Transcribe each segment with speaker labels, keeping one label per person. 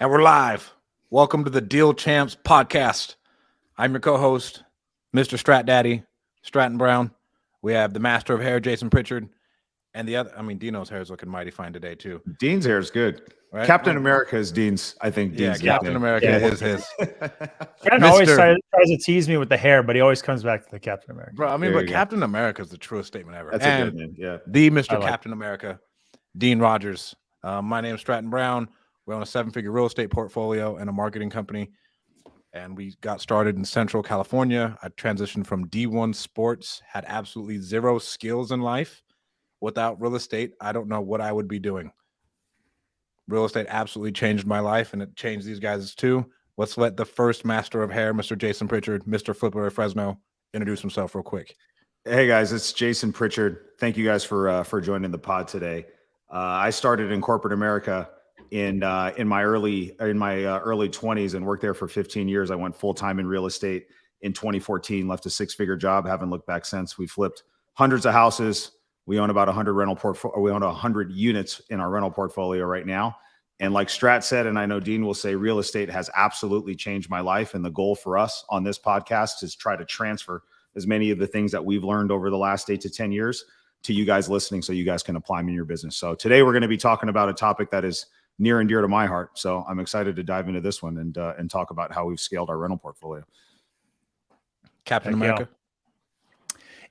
Speaker 1: And we're live. Welcome to the Deal Champs podcast. I'm your co-host, Mr. Strat Daddy, Stratton Brown. We have the master of hair, Jason Pritchard, and the other. Dino's hair is looking mighty fine today too.
Speaker 2: Dean's hair is good.
Speaker 1: Right?
Speaker 2: Captain America is Dean's. I think Dean's.
Speaker 1: Captain America is his.
Speaker 3: Stratton always tries to tease me with the hair, but he always comes back to the Captain America.
Speaker 1: Bro, but Captain America is the truest statement ever.
Speaker 2: That's a good name. Yeah,
Speaker 1: the Mr. Captain America, Dean Rogers. My name is Stratton Brown. We own a 7-figure real estate portfolio and a marketing company. And we got started in Central California. I transitioned from D1 sports, had absolutely zero skills in life. Without real estate, I don't know what I would be doing. Real estate absolutely changed my life, and it changed these guys too. Let's let the first master of hair, Mr. Jason Pritchard, Mr. Flipper of Fresno, introduce himself real quick.
Speaker 2: Hey guys, it's Jason Pritchard. Thank you guys for joining the pod today. I started in corporate America in my early 20s and worked there for 15 years. I went full-time in real estate in 2014, left a 6-figure job, haven't looked back since. We flipped hundreds of houses. We own about 100 rental portfolio. We own 100 units in our rental portfolio right now. And like Strat said, and I know Dean will say, real estate has absolutely changed my life. And the goal for us on this podcast is try to transfer as many of the things that we've learned over the last 8 to 10 years to you guys listening, so you guys can apply them in your business. So today we're going to be talking about a topic that is near and dear to my heart. So I'm excited to dive into this one and talk about how we've scaled our rental portfolio.
Speaker 1: Captain America.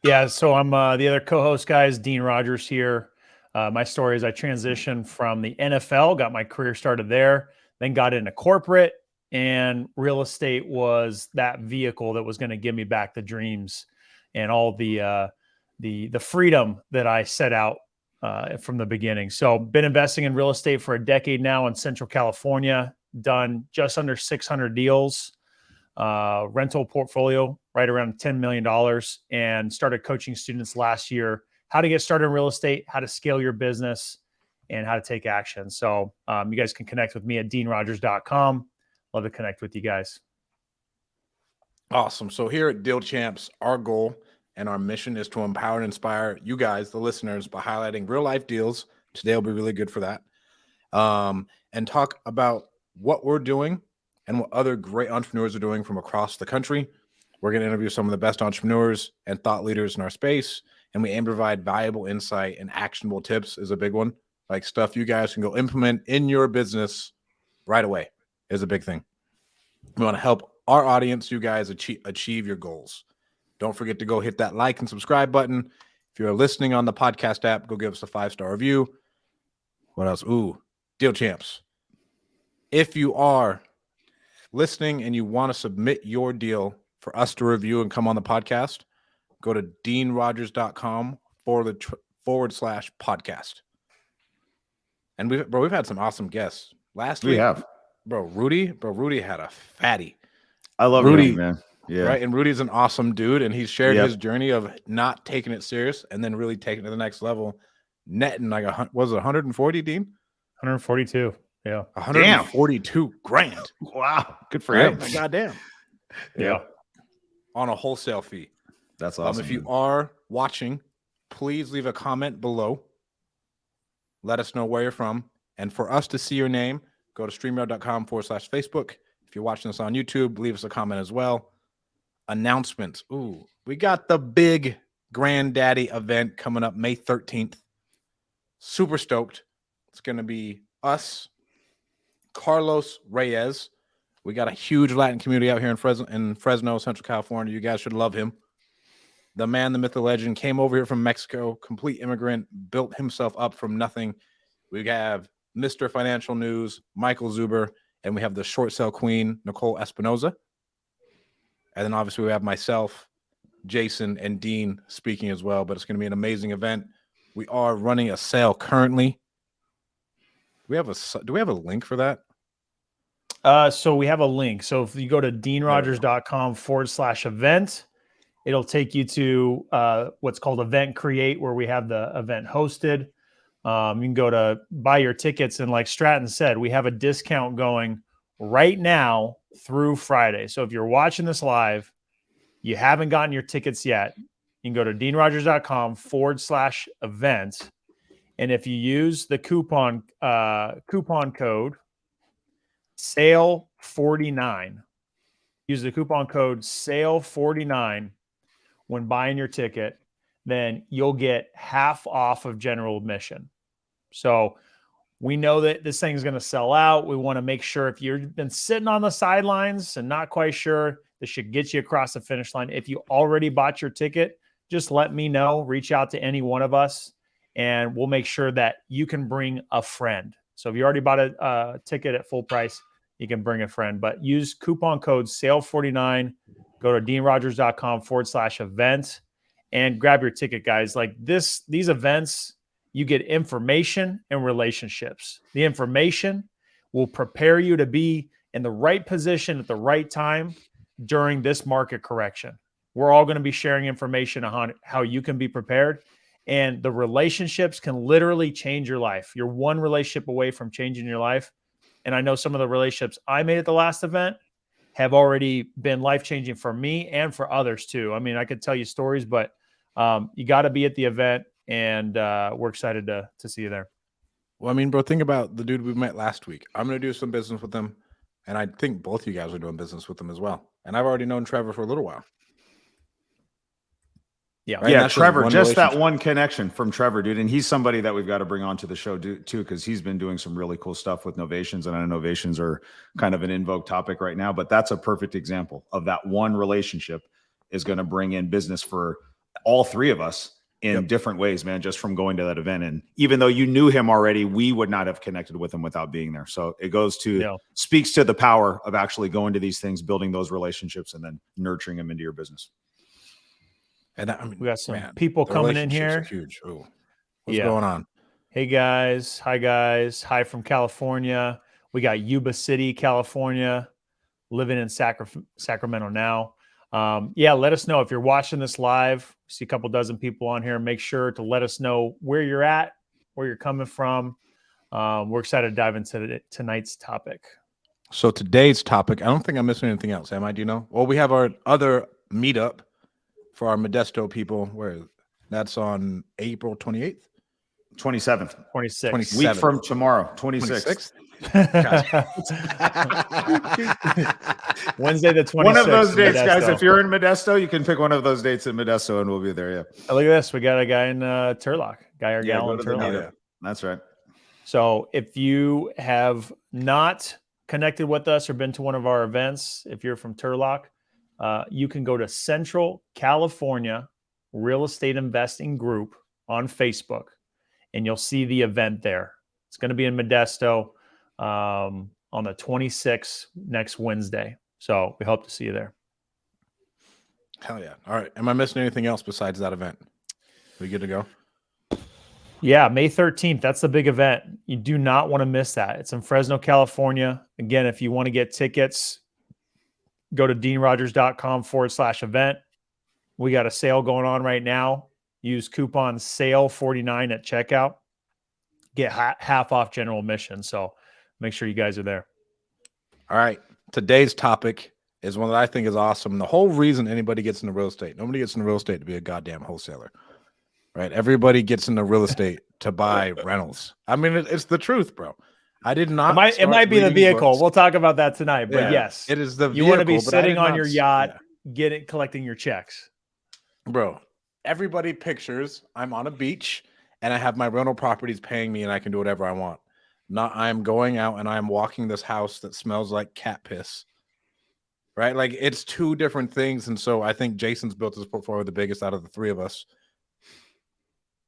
Speaker 3: Yeah. So I'm the other co-host, guys. Dean Rogers here. My story is I transitioned from the NFL, got my career started there, then got into corporate, and real estate was that vehicle that was going to give me back the dreams and all the freedom that I set out from the beginning. So been investing in real estate for a decade now in Central California, done just under 600 deals, rental portfolio right around $10 million, and started coaching students last year how to get started in real estate, how to scale your business, and how to take action. So you guys can connect with me at deanrogers.com. Love to connect with you guys.
Speaker 1: Awesome. So here at Deal Champs, our goal and our mission is to empower and inspire you guys, the listeners, by highlighting real life deals. Today will be really good for that. And talk about what we're doing and what other great entrepreneurs are doing from across the country. We're going to interview some of the best entrepreneurs and thought leaders in our space. And we aim to provide valuable insight and actionable tips is a big one. Like stuff you guys can go implement in your business right away is a big thing. We want to help our audience, you guys, achieve your goals. Don't forget to go hit that like and subscribe button. If you're listening on the podcast app, go give us a 5-star review. What else? Deal Champs. If you are listening and you want to submit your deal for us to review and come on the podcast, go to deanrogers.com/podcast. And we've had some awesome guests. Last week, Rudy had a fatty.
Speaker 2: I love Rudy, man. Yeah.
Speaker 1: Right. And Rudy's an awesome dude. And he's shared his journey of not taking it serious and then really taking it to the next level. Netting like was it 140, Dean?
Speaker 3: 142. Yeah.
Speaker 1: 142 grand.
Speaker 2: Wow. Good for him.
Speaker 1: Goddamn.
Speaker 3: Yeah.
Speaker 1: On a wholesale fee.
Speaker 2: That's awesome.
Speaker 1: If you are watching, please leave a comment below. Let us know where you're from. And for us to see your name, go to streamyard.com/Facebook. If you're watching this on YouTube, leave us a comment as well. Announcements. We got the big Granddaddy event coming up May 13th. Super stoked. It's going to be us, Carlos Reyes. We got a huge Latin community out here in Fresno, Central California. You guys should love him. The man, the myth, the legend, came over here from Mexico, complete immigrant, built himself up from nothing. We have Mr. Financial News, Michael Zuber, and we have the short sale queen, Nicole Espinoza. And then obviously we have myself, Jason, and Dean speaking as well. But it's going to be an amazing event. We are running a sale currently. Do we have a link for that?
Speaker 3: So we have a link. So if you go to deanrogers.com/event, it'll take you to what's called Event Create, where we have the event hosted. You can go to buy your tickets. And like Stratton said, we have a discount going right now through Friday. So if you're watching this live, you haven't gotten your tickets yet, you can go to deanrogers.com/event. And if you use the coupon code Sale 49. Use the coupon code sale 49 when buying your ticket, then you'll get half off of general admission. So we know that this thing is going to sell out. We want to make sure if you've been sitting on the sidelines and not quite sure, this should get you across the finish line. If you already bought your ticket, just let me know. Reach out to any one of us, and we'll make sure that you can bring a friend. So if you already bought a ticket at full price, you can bring a friend. But use coupon code SALE49. Go to deanrogers.com/event and grab your ticket, guys. Like these events, you get information and relationships. The information will prepare you to be in the right position at the right time during this market correction. We're all going to be sharing information on how you can be prepared. And the relationships can literally change your life. You're one relationship away from changing your life. And I know some of the relationships I made at the last event have already been life-changing for me and for others too. I mean, I could tell you stories, but you got to be at the event, and we're excited to see you there.
Speaker 1: Well, I mean, bro, think about the dude we met last week. I'm going to do some business with him, and I think both you guys are doing business with him as well. And I've already known Trevor for a little while.
Speaker 3: Yeah,
Speaker 1: right?
Speaker 2: Yeah, Trevor, just that one connection from Trevor, dude. And he's somebody that we've got to bring onto the show too, because he's been doing some really cool stuff with novations. And I know novations are kind of an in vogue topic right now, but that's a perfect example of that one relationship is going to bring in business for all three of us in different ways, man, just from going to that event. And even though you knew him already, we would not have connected with him without being there. So it goes to, speaks to the power of actually going to these things, building those relationships, and then nurturing them into your business.
Speaker 1: And I mean,
Speaker 3: we got some people coming in here.
Speaker 1: Huge. Ooh. What's going on?
Speaker 3: Hey guys. Hi guys. Hi from California. We got Yuba City, California, living in Sacramento now. Let us know if you're watching this live. We see a couple dozen people on here. Make sure to let us know where you're at, where you're coming from. We're excited to dive into tonight's topic.
Speaker 1: So today's topic, I don't think I'm missing anything else. Am I? Do you know? Well, we have our other meetup for our Modesto people. Where that's on April 28th,
Speaker 2: 27th,
Speaker 3: 26th,
Speaker 2: week from tomorrow, 26th.
Speaker 3: Wednesday the 26th.
Speaker 2: One of those dates, guys. If you're in Modesto, you can pick one of those dates in Modesto, and we'll be there. Yeah.
Speaker 3: Oh, look at this. We got a guy in Turlock. Guy or gal in Turlock.
Speaker 2: Yeah. That's right.
Speaker 3: So if you have not connected with us or been to one of our events, if you're from Turlock, you can go to Central California Real Estate Investing Group on Facebook, and you'll see the event there. It's going to be in Modesto on the 26th, next Wednesday. So we hope to see you there.
Speaker 1: Hell yeah. All right. Am I missing anything else besides that event? We good to go?
Speaker 3: Yeah, May 13th. That's the big event. You do not want to miss that. It's in Fresno, California. Again, if you want to get tickets, go to deanrogers.com/event. We got a sale going on right now. Use coupon SALE49 at checkout. Get half off general admission. So make sure you guys are there.
Speaker 1: All right. Today's topic is one that I think is awesome. The whole reason anybody gets into real estate, nobody gets into real estate to be a goddamn wholesaler, right? Everybody gets into real estate to buy rentals. I mean, it's the truth, bro. I did not.
Speaker 3: It might be the vehicle. We'll talk about that tonight. But yes,
Speaker 1: it is the vehicle.
Speaker 3: You want to be sitting on your yacht, collecting your checks.
Speaker 1: Bro, everybody pictures I'm on a beach and I have my rental properties paying me and I can do whatever I want. Not I'm going out and I'm walking this house that smells like cat piss. Right? Like it's two different things. And so I think Jason's built his portfolio the biggest out of the three of us.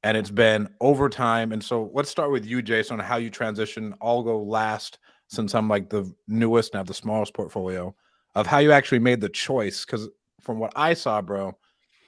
Speaker 1: And it's been over time. And so let's start with you, Jason, on how you transition. I'll go last since I'm like the newest and have the smallest portfolio, of how you actually made the choice. Because from what I saw, bro,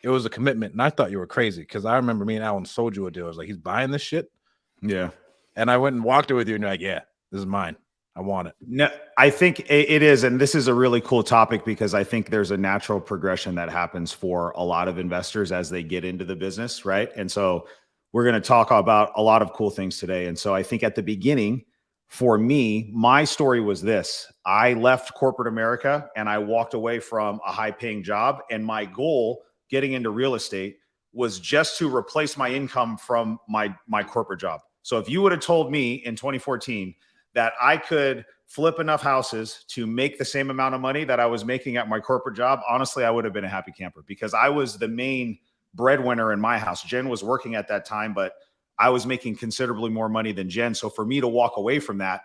Speaker 1: it was a commitment. And I thought you were crazy because I remember me and Alan sold you a deal. I was like, he's buying this shit.
Speaker 2: Yeah.
Speaker 1: And I went and walked it with you and you're like, yeah, this is mine. I want it.
Speaker 2: No, I think it is. And this is a really cool topic because I think there's a natural progression that happens for a lot of investors as they get into the business. Right. And so we're going to talk about a lot of cool things today. And so I think at the beginning for me, my story was this. I left corporate America and I walked away from a high paying job. And my goal getting into real estate was just to replace my income from my corporate job. So if you would have told me in 2014 that I could flip enough houses to make the same amount of money that I was making at my corporate job, honestly, I would have been a happy camper because I was the main breadwinner in my house. Jen was working at that time, but I was making considerably more money than Jen. So for me to walk away from that,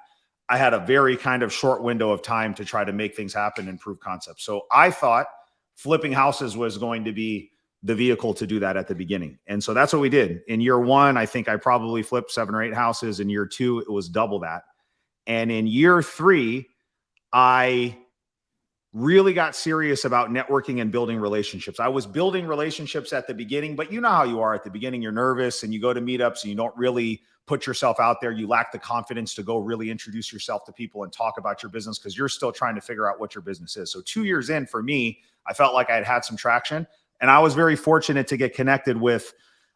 Speaker 2: I had a very kind of short window of time to try to make things happen and prove concepts. So I thought flipping houses was going to be the vehicle to do that at the beginning. And so that's what we did. In year one, I think I probably flipped 7 or 8 houses. In year 2, it was double that. And in year 3, I really got serious about networking and building relationships. I was building relationships at the beginning, but you know how you are at the beginning. You're nervous and you go to meetups and you don't really put yourself out there. You lack the confidence to go really introduce yourself to people and talk about your business because you're still trying to figure out what your business is. So 2 years in, for me, I felt like I had had some traction. And I was very fortunate to get connected with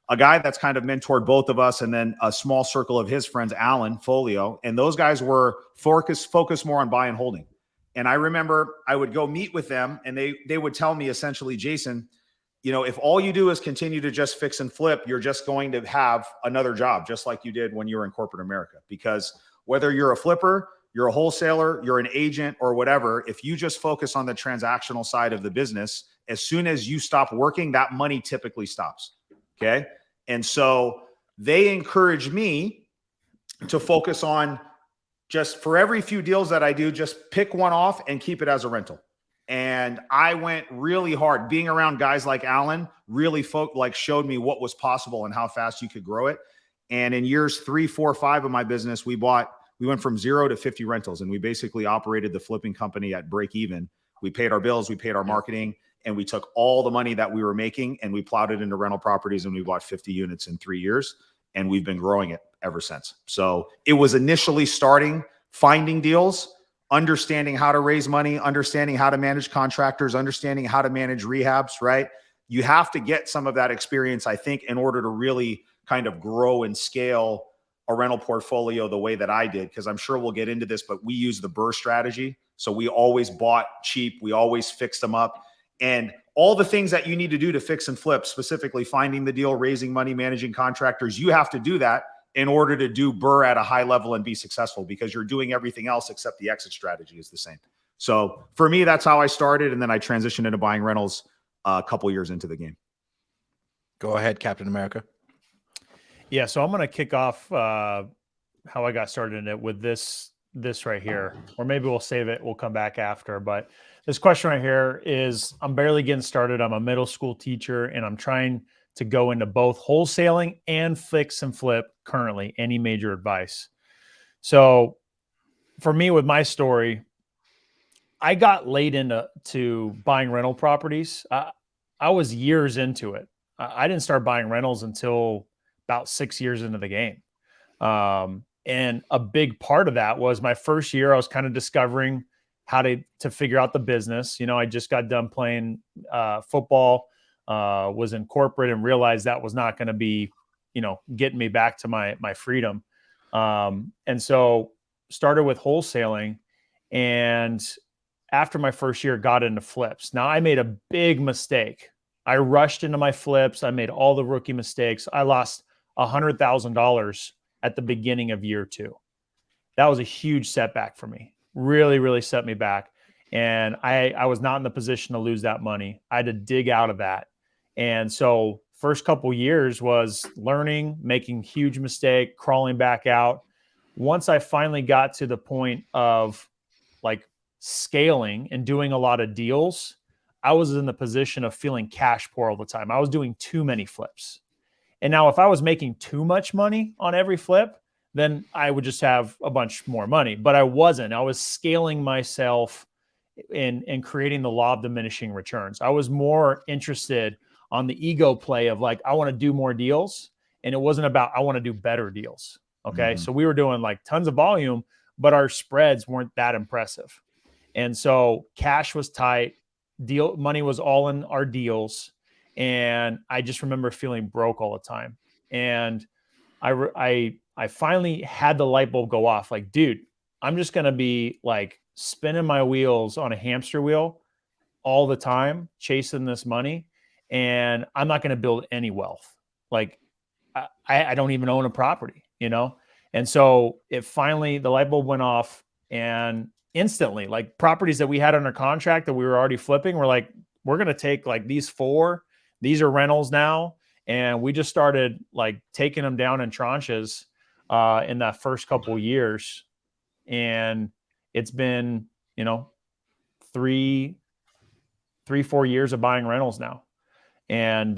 Speaker 2: a guy that's kind of mentored both of us, and then a small circle of his friends, Alan Folio. And those guys were focused more on buy and holding. And I remember I would go meet with them and they would tell me essentially, Jason, you know, if all you do is continue to just fix and flip, you're just going to have another job, just like you did when you were in corporate America. Because whether you're a flipper, you're a wholesaler, you're an agent or whatever, if you just focus on the transactional side of the business, as soon as you stop working, that money typically stops. Okay. And so they encourage me to focus on just for every few deals that I do, just pick one off and keep it as a rental. And I went really hard. Being around guys like Alan really showed me what was possible and how fast you could grow it. And in years 3, 4, 5 of my business, we went from 0 to 50 rentals, and we basically operated the flipping company at break even. We paid our bills, we paid our marketing, and we took all the money that we were making and we plowed it into rental properties, and we bought 50 units in 3 years, and we've been growing it ever since. So it was initially finding deals, understanding how to raise money, understanding how to manage contractors, understanding how to manage rehabs, right? You have to get some of that experience, I think, in order to really kind of grow and scale a rental portfolio the way that I did, because I'm sure we'll get into this, but we use the BRRRR strategy. So we always bought cheap. We always fixed them up. And all the things that you need to do to fix and flip, specifically finding the deal, raising money, managing contractors, you have to do that in order to do BRRRR at a high level and be successful, because you're doing everything else except the exit strategy is the same. So for me, that's how I started. And then I transitioned into buying rentals a couple years into the game.
Speaker 1: Go ahead, Captain America.
Speaker 3: Yeah, so I'm going to kick off how I got started in it with this right here, or maybe we'll save it. We'll come back after. But this question right here is, I'm barely getting started. I'm a middle school teacher, and I'm trying to go into both wholesaling and fix and flip currently. Any major advice? So for me, with my story, I got late into buying rental properties. I was years into it. I didn't start buying rentals until about 6 years into the game. And a big part of that was my first year, I was kind of discovering how to figure out the business. You know, I just got done playing football, was in corporate, and realized that was not going to be, you know, getting me back to my freedom. And so started with wholesaling, and after my first year, got into flips. Now I made a big mistake. I rushed into my flips. I made all the rookie mistakes. I lost $100,000 at the beginning of year 2. That was a huge setback for me. Really, really set me back. And I was not in the position to lose that money. I had to dig out of that. And so first couple years was learning, making huge mistake, crawling back out. Once I finally got to the point of like scaling and doing a lot of deals, I was in the position of feeling cash poor all the time. I was doing too many flips. And now if I was making too much money on every flip, then I would just have a bunch more money. But I wasn't. I was scaling myself and creating the law of diminishing returns. I was more interested on the ego play of like, I want to do more deals. And it wasn't about, I want to do better deals. Okay. So we were doing like tons of volume, but our spreads weren't that impressive. And so cash was tight. Money was all in our deals. And I just remember feeling broke all the time. And I finally had the light bulb go off. Like, dude, I'm just going to be like spinning my wheels on a hamster wheel all the time, chasing this money. And I'm not going to build any wealth. Like I don't even own a property, you know? And so it finally, the light bulb went off, and instantly, like properties that we had under contract that we were already flipping, we're like, we're going to take like these 4, these are rentals now. And we just started like taking them down in tranches in that first couple years. And it's been, 4 years of buying rentals now. And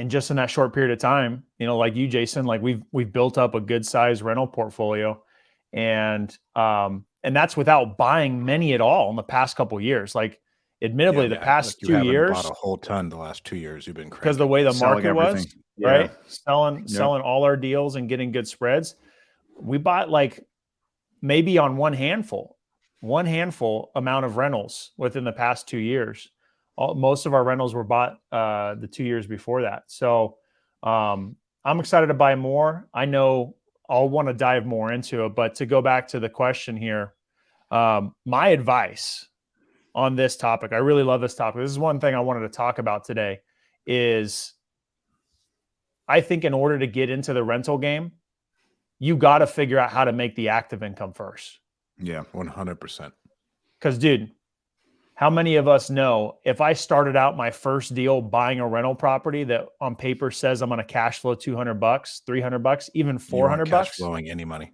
Speaker 3: just in that short period of time, like you, Jason, like we've built up a good sized rental portfolio, and that's without buying many at all in the past couple of years. Like, admittedly, the past
Speaker 1: you
Speaker 3: 2
Speaker 1: haven't
Speaker 3: years,
Speaker 1: bought a whole ton the last 2 years. You've been
Speaker 3: because the
Speaker 1: cranking.
Speaker 3: way the
Speaker 2: Selling
Speaker 3: market was,
Speaker 2: everything. Yeah.
Speaker 3: right? Selling all our deals and getting good spreads. We bought like maybe on one handful amount of rentals within the past 2 years. Most of our rentals were bought the 2 years before that. So I'm excited to buy more. I know I'll want to dive more into it, but to go back to the question here, my advice on this topic, I really love this topic. This is one thing I wanted to talk about today, is I think in order to get into the rental game, you got to figure out how to make the active income first.
Speaker 1: Yeah, 100%.
Speaker 3: Because, dude, how many of us know if I started out my first deal buying a rental property that on paper says I'm going to cash flow $200, $300, even $400,
Speaker 1: cash flowing any money.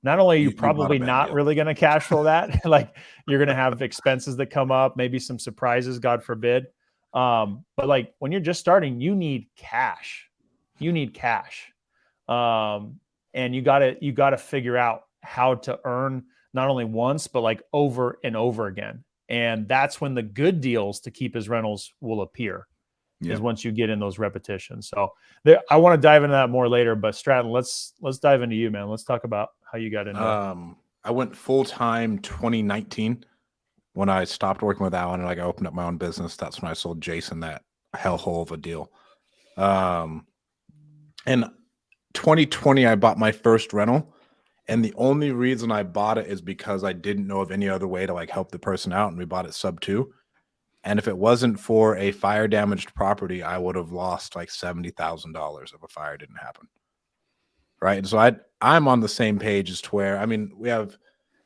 Speaker 3: Not only are you
Speaker 1: bought a
Speaker 3: probably
Speaker 1: bad
Speaker 3: not
Speaker 1: deal.
Speaker 3: really going to cash flow that, like you're going to have expenses that come up, maybe some surprises, God forbid. But like when you're just starting, you need cash. And you gotta figure out how to earn not only once, but like over and over again. And that's when the good deals to keep as rentals will appear, is once you get in those repetitions. So I want to dive into that more later, but Stratton, let's dive into you, man. Let's talk about how you got into
Speaker 1: I went full-time 2019 when I stopped working with Alan and like I opened up my own business. That's when I sold Jason that hellhole of a deal. And 2020, I bought my first rental. And the only reason I bought it is because I didn't know of any other way to like help the person out. And we bought it sub 2. And if it wasn't for a fire damaged property, I would have lost like $70,000 if a fire didn't happen. Right. And so I'm on the same page as to where, I mean, we have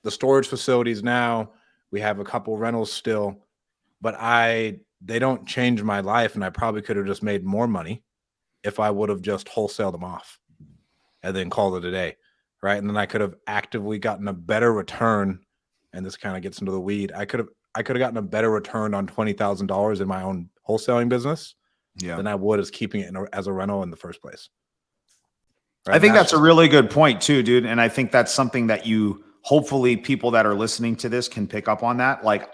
Speaker 1: the storage facilities now, we have a couple rentals still, but they don't change my life. And I probably could have just made more money if I would have just wholesaled them off and then called it a day. Right. And then I could have actively gotten a better return. And this kind of gets into the weed. I could have gotten a better return on $20,000 in my own wholesaling business than I would as keeping it as a rental in the first place. Right?
Speaker 2: I think that's a really good point too, dude. And I think that's something that hopefully people that are listening to this can pick up on that. Like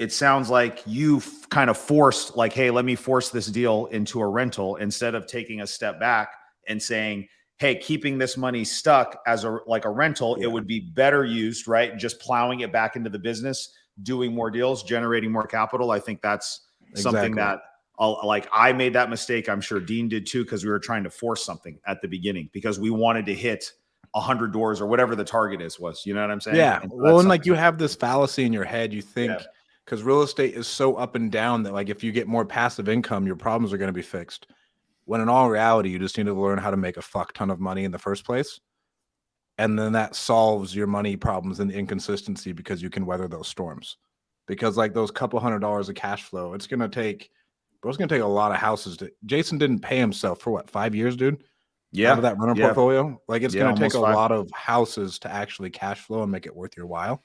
Speaker 2: it sounds like you've kind of forced like, hey, let me force this deal into a rental instead of taking a step back and saying, hey, keeping this money stuck as a rental, it would be better used, right? Just plowing it back into the business, doing more deals, generating more capital. I think that's something that I made that mistake. I'm sure Dean did too, because we were trying to force something at the beginning because we wanted to hit 100 doors or whatever the target was. You know what I'm saying?
Speaker 1: Yeah. And like you have this fallacy in your head. You think because real estate is so up and down that like if you get more passive income, your problems are going to be fixed. When in all reality, you just need to learn how to make a fuck ton of money in the first place. And then that solves your money problems and the inconsistency because you can weather those storms. Because like those couple $100 of cash flow, it's going to take a lot of houses Jason didn't pay himself for what, 5 years, dude?
Speaker 2: Yeah.
Speaker 1: Out of that rental portfolio. Like it's going to take a
Speaker 2: 5.
Speaker 1: lot of houses to actually cash flow and make it worth your while.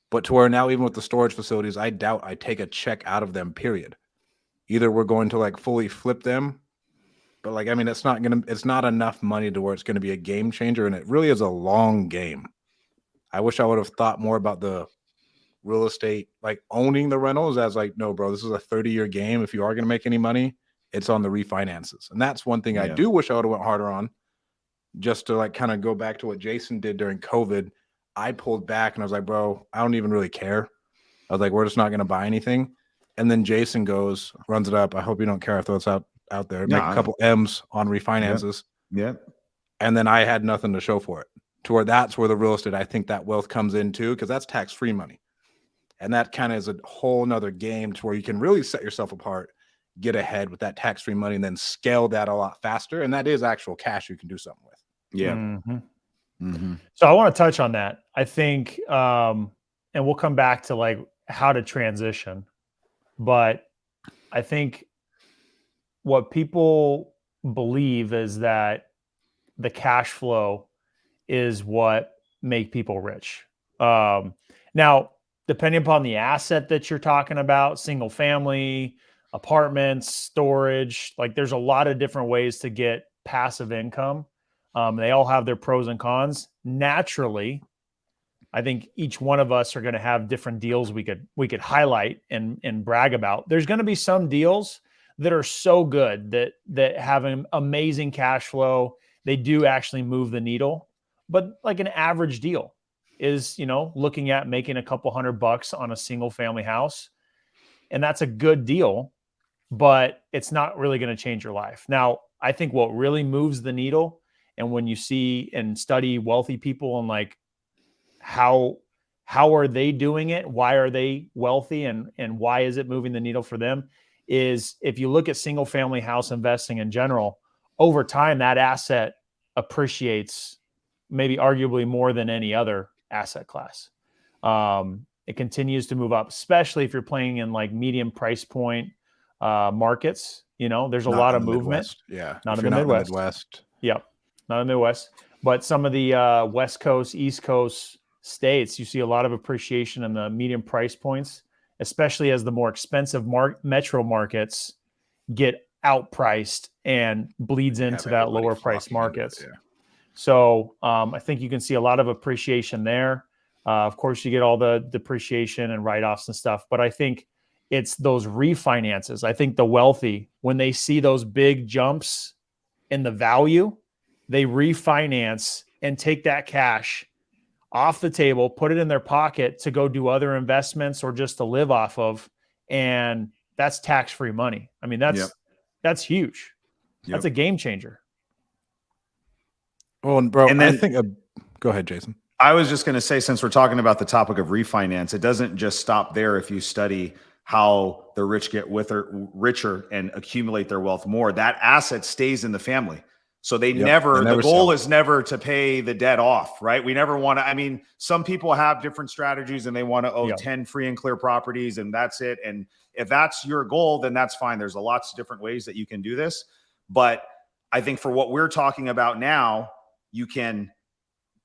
Speaker 1: But to where now, even with the storage facilities, I doubt I take a check out of them, period. Either we're going to like fully flip them, but like, I mean, it's not enough money to where it's going to be a game changer. And it really is a long game. I wish I would have thought more about the real estate, like owning the rentals as like, no, bro, this is a 30-year game. If you are going to make any money, it's on the refinances. And that's one thing I do wish I would have went harder on, just to like kind of go back to what Jason did during COVID. I pulled back and I was like, bro, I don't even really care. I was like, we're just not going to buy anything. And then Jason runs it up. I hope you don't care if that's out there. Make a couple M's on refinances.
Speaker 2: Yeah.
Speaker 1: And then I had nothing to show for it. To where that's where the real estate, I think that wealth comes in too, because that's tax-free money. And that kind of is a whole nother game to where you can really set yourself apart get ahead with that tax-free money and then scale that a lot faster. And that is actual cash you can do something with.
Speaker 2: Yeah.
Speaker 3: So I want to touch on that. I think, and we'll come back to like how to transition, but I think what people believe is that the cash flow is what make people rich. Now, depending upon the asset that you're talking about, single family, apartments, storage, like there's a lot of different ways to get passive income. They all have their pros and cons. Naturally, I think each one of us are going to have different deals we could highlight and brag about. There's going to be some deals that are so good that have an amazing cash flow. They do actually move the needle, but like an average deal is, looking at making a couple $100 on a single family house. And that's a good deal, but it's not really going to change your life. Now, I think what really moves the needle, and when you see and study wealthy people and like how are they doing it? Why are they wealthy? And why is it moving the needle for them? Is if you look at single family house investing in general, over time, that asset appreciates maybe arguably more than any other asset class. It continues to move up, especially if you're playing in like medium price point markets. There's a lot of movement.
Speaker 1: Midwest. Yeah.
Speaker 3: Not
Speaker 1: If
Speaker 3: in the
Speaker 1: you're
Speaker 3: Midwest.
Speaker 1: Midwest.
Speaker 3: Yep. Not in the Midwest. But some of the West Coast, East Coast states, you see a lot of appreciation in the medium price points, especially as the more expensive metro markets get outpriced and bleeds into that lower price markets.
Speaker 1: Yeah.
Speaker 3: So I think you can see a lot of appreciation there. Of course, you get all the depreciation and write-offs and stuff, but I think it's those refinances. I think the wealthy, when they see those big jumps in the value, they refinance and take that cash off the table, put it in their pocket to go do other investments or just to live off of. And that's tax-free money. I mean, that's huge.
Speaker 2: Yep.
Speaker 3: That's a game changer.
Speaker 1: Well, and bro,
Speaker 2: And then-
Speaker 1: I think, go ahead, Jason.
Speaker 2: I was just going to say, since we're talking about the topic of refinance, it doesn't just stop there. If you study how the rich get richer and accumulate their wealth more, that asset stays in the family. So the goal is never to pay the debt off, right? We never want to, some people have different strategies and they want to own 10 free and clear properties and that's it. And if that's your goal, then that's fine. There's lots of different ways that you can do this. But I think for what we're talking about now, you can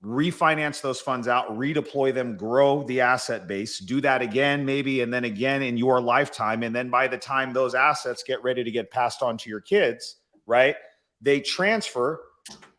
Speaker 2: refinance those funds out, redeploy them, grow the asset base, do that again, maybe, and then again in your lifetime. And then by the time those assets get ready to get passed on to your kids, right, they transfer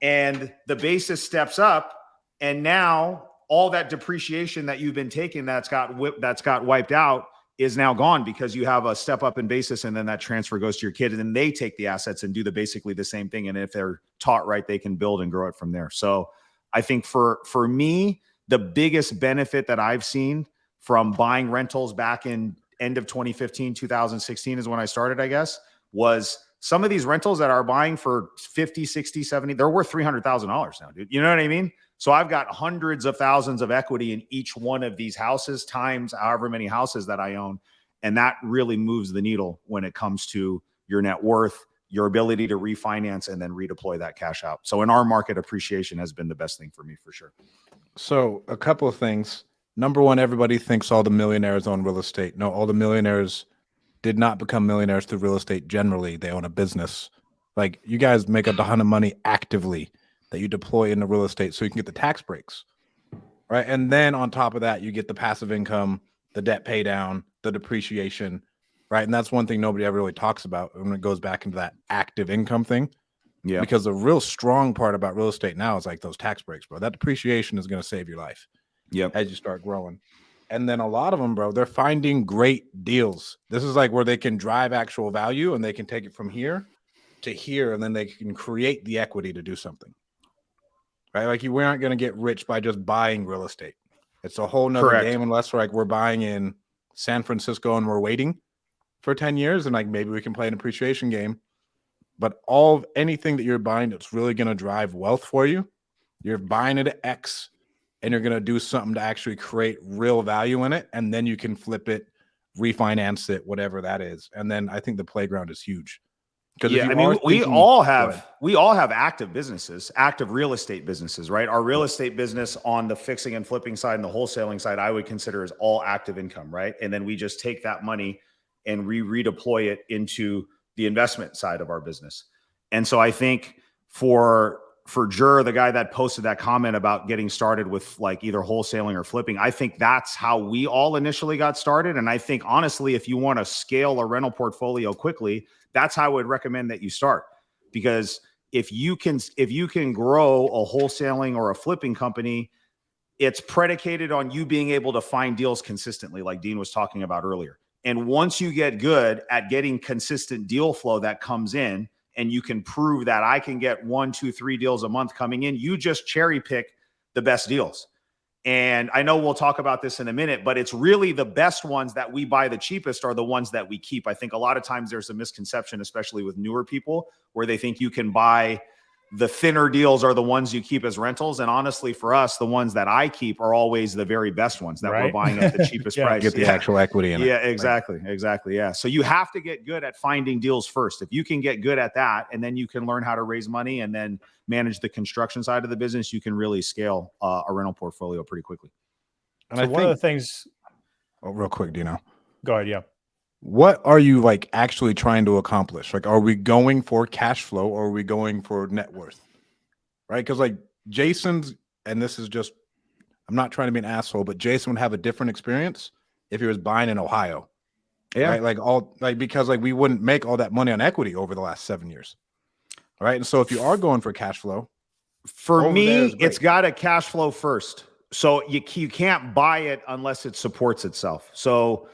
Speaker 2: and the basis steps up. And now all that depreciation that you've been taking that's got wiped out is now gone because you have a step up in basis, and then that transfer goes to your kid, and then they take the assets and do basically the same thing. And if they're taught right, they can build and grow it from there. So I think for me, the biggest benefit that I've seen from buying rentals back in end of 2015, 2016 is when I started, I guess, was some of these rentals that are buying for 50, 60, 70, they're worth $300,000 now, dude. You know what I mean? So I've got hundreds of thousands of equity in each one of these houses times however many houses that I own. And that really moves the needle when it comes to your net worth, your ability to refinance and then redeploy that cash out. So in our market, appreciation has been the best thing for me for sure.
Speaker 1: So a couple of things. Number one, everybody thinks all the millionaires own real estate. No, all the millionaires did not become millionaires through real estate. Generally, they own a business. Like, you guys make a ton of money actively that you deploy into real estate so you can get the tax breaks, right? And then on top of that, you get the passive income, the debt pay down, the depreciation, right? And that's one thing nobody ever really talks about when it goes back into that active income thing.
Speaker 2: Yeah.
Speaker 1: Because the real strong part about real estate now is like those tax breaks, bro. That depreciation is going to save your life.
Speaker 2: Yep.
Speaker 1: As you start growing. And then a lot of them, bro, they're finding great deals. This is like where they can drive actual value and they can take it from here to here, and then they can create the equity to do something. Right? Like, we aren't going to get rich by just buying real estate. It's a whole nother game, unless we're buying in San Francisco and we're waiting for 10 years and like maybe we can play an appreciation game. But anything that you're buying that's really going to drive wealth for you, you're buying it at X and you're going to do something to actually create real value in it. And then you can flip it, refinance it, whatever that is. And then I think the playground is huge. Because
Speaker 2: Yeah, I mean, we all have active businesses, active real estate businesses, right? Our real estate business on the fixing and flipping side and the wholesaling side, I would consider as all active income, right? And then we just take that money and redeploy it into the investment side of our business. And so I think for Jur, the guy that posted that comment about getting started with like either wholesaling or flipping, I think that's how we all initially got started. And I think honestly, if you want to scale a rental portfolio quickly, that's how I would recommend that you start. Because if you can grow a wholesaling or a flipping company, it's predicated on you being able to find deals consistently, like Dean was talking about earlier. And once you get good at getting consistent deal flow that comes in, and you can prove that I can get 1, 2, 3 deals a month coming in, you just cherry pick the best deals. And I know we'll talk about this in a minute, but it's really the best ones that we buy the cheapest are the ones that we keep. I think a lot of times there's a misconception, especially with newer people, where they think you can buy the thinner deals are the ones you keep as rentals. And honestly, for us, the ones that I keep are always the very best ones that we're buying at the cheapest price.
Speaker 1: Get the actual equity in it.
Speaker 2: Yeah, exactly. Exactly. Yeah. So you have to get good at finding deals first. If you can get good at that, and then you can learn how to raise money and then manage the construction side of the business, you can really scale a rental portfolio pretty quickly.
Speaker 1: And
Speaker 3: so one of the things.
Speaker 1: Oh, real quick, Dino.
Speaker 3: Go ahead. Yeah.
Speaker 1: What are you like actually trying to accomplish? Like, are we going for cash flow or are we going for net worth? Right? Because like Jason's, and this is just, I'm not trying to be an asshole, but Jason would have a different experience if he was buying in Ohio. Yeah. Right? Because we wouldn't make all that money on equity over the last 7 years. Right. And so if you are going for cash flow,
Speaker 2: for me, it's got to cash flow first. So you can't buy it unless it supports itself. So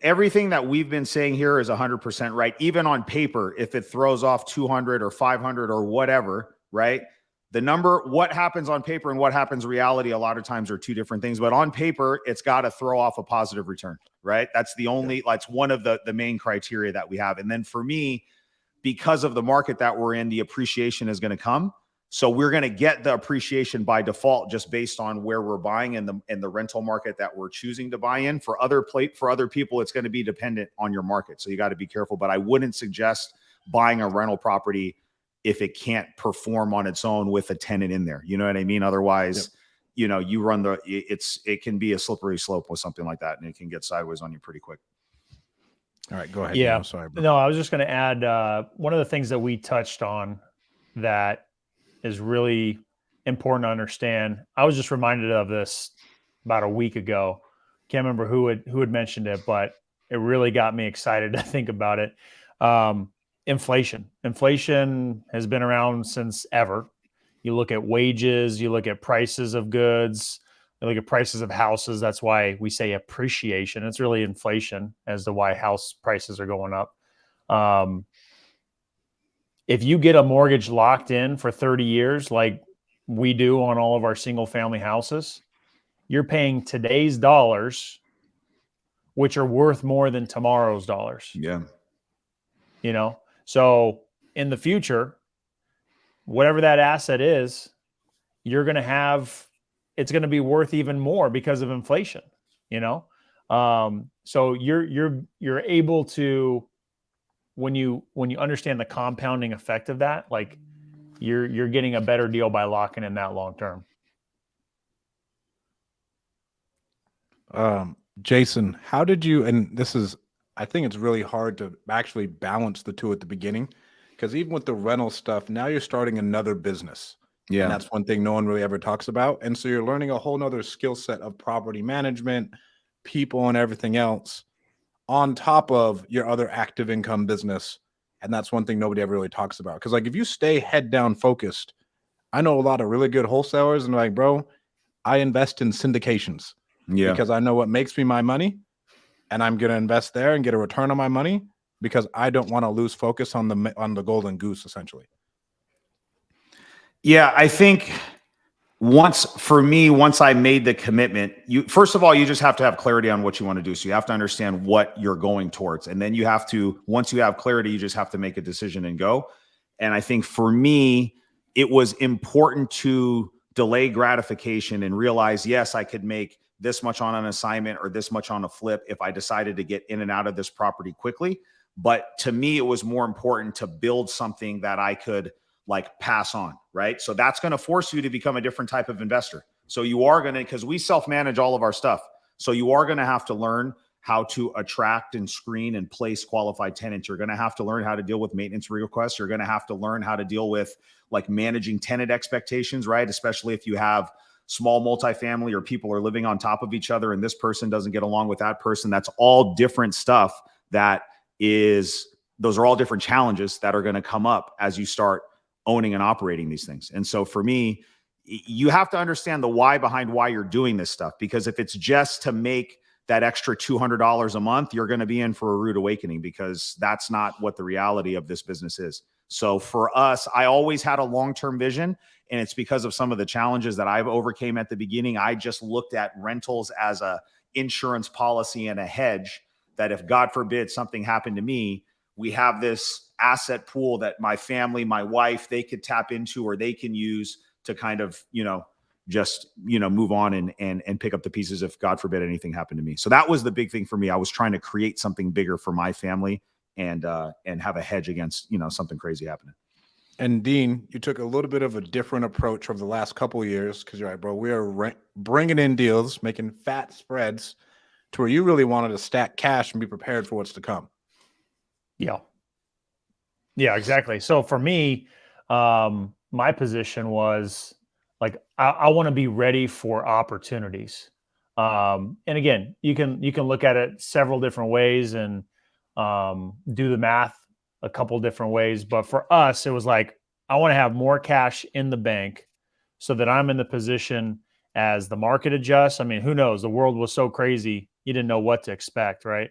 Speaker 2: everything that we've been saying here is 100% right. Even on paper, if it throws off 200 or 500 or whatever, right? The number, what happens on paper and what happens reality, a lot of times are two different things. But on paper, it's got to throw off a positive return, right? That's the only, that's one of the main criteria that we have. And then for me, because of the market that we're in, the appreciation is going to come. So we're going to get the appreciation by default, just based on where we're buying in the rental market that we're choosing to buy in. For other people, it's going to be dependent on your market. So you got to be careful, but I wouldn't suggest buying a rental property if it can't perform on its own with a tenant in there. You know what I mean? Otherwise, you run it can be a slippery slope with something like that, and it can get sideways on you pretty quick.
Speaker 1: All right, go ahead.
Speaker 3: Yeah.
Speaker 1: I'm sorry, bro.
Speaker 3: No, I was just going to add one of the things that we touched on that is really important to understand. I was just reminded of this about a week ago. Can't remember who had mentioned it, but it really got me excited to think about it. Inflation has been around since ever. You look at wages, you look at prices of goods, you look at prices of houses. That's why we say appreciation. It's really inflation as to why house prices are going up. If you get a mortgage locked in for 30 years, like we do on all of our single family houses, you're paying today's dollars, which are worth more than tomorrow's dollars.
Speaker 2: Yeah.
Speaker 3: So in the future, whatever that asset is, you're going to have, it's going to be worth even more because of inflation, so you're able to, when you understand the compounding effect of that, like you're getting a better deal by locking in that long term.
Speaker 1: Jason, how did you, and this is, I think it's really hard to actually balance the two at the beginning, because even with the rental stuff, now you're starting another business. Yeah. And that's one thing no one really ever talks about. And so you're learning a whole nother skill set of property management, people, and everything else on top of your other active income business. And that's one thing nobody ever really talks about. Because like if you stay head down focused, I know a lot of really good wholesalers and like, bro, I invest in syndications. Yeah. Because I know what makes me my money, and I'm going to invest there and get a return on my money because I don't want to lose focus on the golden goose, essentially.
Speaker 2: Yeah, I think once I made the commitment, first of all, you just have to have clarity on what you want to do. So you have to understand what you're going towards. And then once you have clarity, you just have to make a decision and go. And I think for me, it was important to delay gratification and realize, yes, I could make this much on an assignment or this much on a flip if I decided to get in and out of this property quickly. But to me, it was more important to build something that I could like pass on, right? So that's going to force you to become a different type of investor. So you are going to, because we self-manage all of our stuff. So you are going to have to learn how to attract and screen and place qualified tenants. You're going to have to learn how to deal with maintenance requests. You're going to have to learn how to deal with like managing tenant expectations, right? Especially if you have small multifamily or people are living on top of each other and this person doesn't get along with that person. That's all different stuff those are all different challenges that are going to come up as you start owning and operating these things. And so for me, you have to understand the why behind why you're doing this stuff, because if it's just to make that extra $200 a month, you're going to be in for a rude awakening, because that's not what the reality of this business is. So for us, I always had a long-term vision, and it's because of some of the challenges that I've overcame at the beginning. I just looked at rentals as a insurance policy and a hedge that if God forbid something happened to me, we have this asset pool that my family, my wife, they could tap into or they can use to kind of, just, move on and pick up the pieces if God forbid anything happened to me. So that was the big thing for me. I was trying to create something bigger for my family and have a hedge against, something crazy happening.
Speaker 1: And Dean, you took a little bit of a different approach over the last couple of years, because you're right, bro, we are bringing in deals, making fat spreads to where you really wanted to stack cash and be prepared for what's to come.
Speaker 3: Yeah, exactly. So for me, my position was like, I want to be ready for opportunities. And again, you can look at it several different ways and do the math a couple different ways. But for us, it was like, I want to have more cash in the bank so that I'm in the position as the market adjusts. I mean, who knows? The world was so crazy. You didn't know what to expect, right?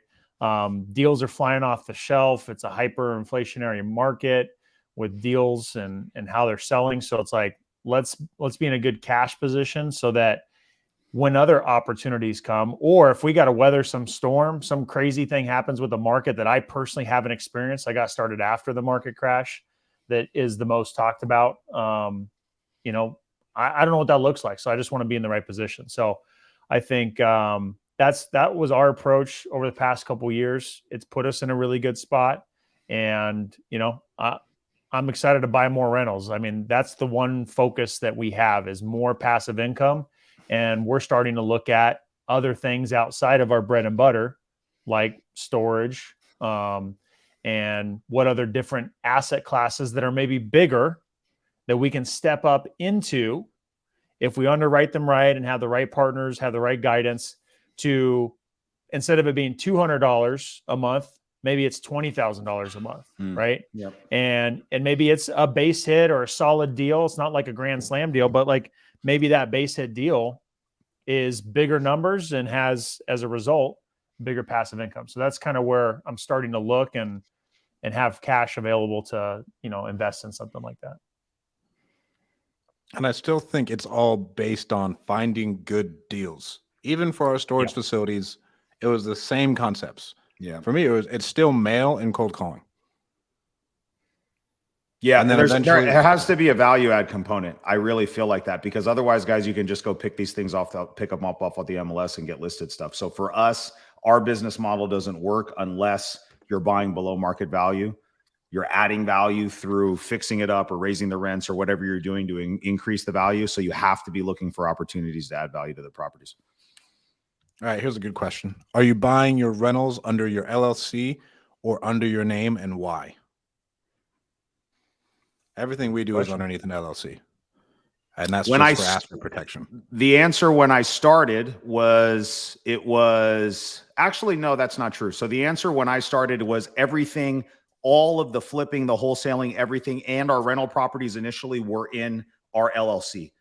Speaker 3: Deals are flying off the shelf. It's a hyperinflationary market with deals and how they're selling. So it's like, let's be in a good cash position so that when other opportunities come, or if we got to weather some storm, some crazy thing happens with the market that I personally haven't experienced. I got started after the market crash. That is the most talked about. I don't know what that looks like. So I just want to be in the right position. So I think that was our approach over the past couple of years. It's put us in a really good spot. And, I'm excited to buy more rentals. I mean, that's the one focus that we have is more passive income. And we're starting to look at other things outside of our bread and butter, like storage, and what other different asset classes that are maybe bigger that we can step up into if we underwrite them right and have the right partners, have the right guidance to, instead of it being $200 a month, maybe it's $20,000 a month, right?
Speaker 2: Yep.
Speaker 3: And maybe it's a base hit or a solid deal. It's not like a grand slam deal, but like maybe that base hit deal is bigger numbers and has, as a result, bigger passive income. So that's kind of where I'm starting to look and have cash available to, invest in something like that.
Speaker 1: And I still think it's all based on finding good deals. Even for our storage facilities, it was the same concepts.
Speaker 2: Yeah.
Speaker 1: For me, it's still mail and cold calling.
Speaker 2: Yeah.
Speaker 1: And then
Speaker 2: there has to be a value add component. I really feel like that, because otherwise, guys, you can just go pick these things pick them up off of the MLS and get listed stuff. So for us, our business model doesn't work unless you're buying below market value. You're adding value through fixing it up or raising the rents or whatever you're doing to increase the value. So you have to be looking for opportunities to add value to the properties.
Speaker 1: All right, here's a good question. Are you buying your rentals under your LLC or under your name, and why? Everything we do is underneath an LLC. And that's just for asset protection.
Speaker 2: The answer when I started was, actually, no, that's not true. So the answer when I started was everything, all of the flipping, the wholesaling, everything, and our rental properties initially were in our LLC.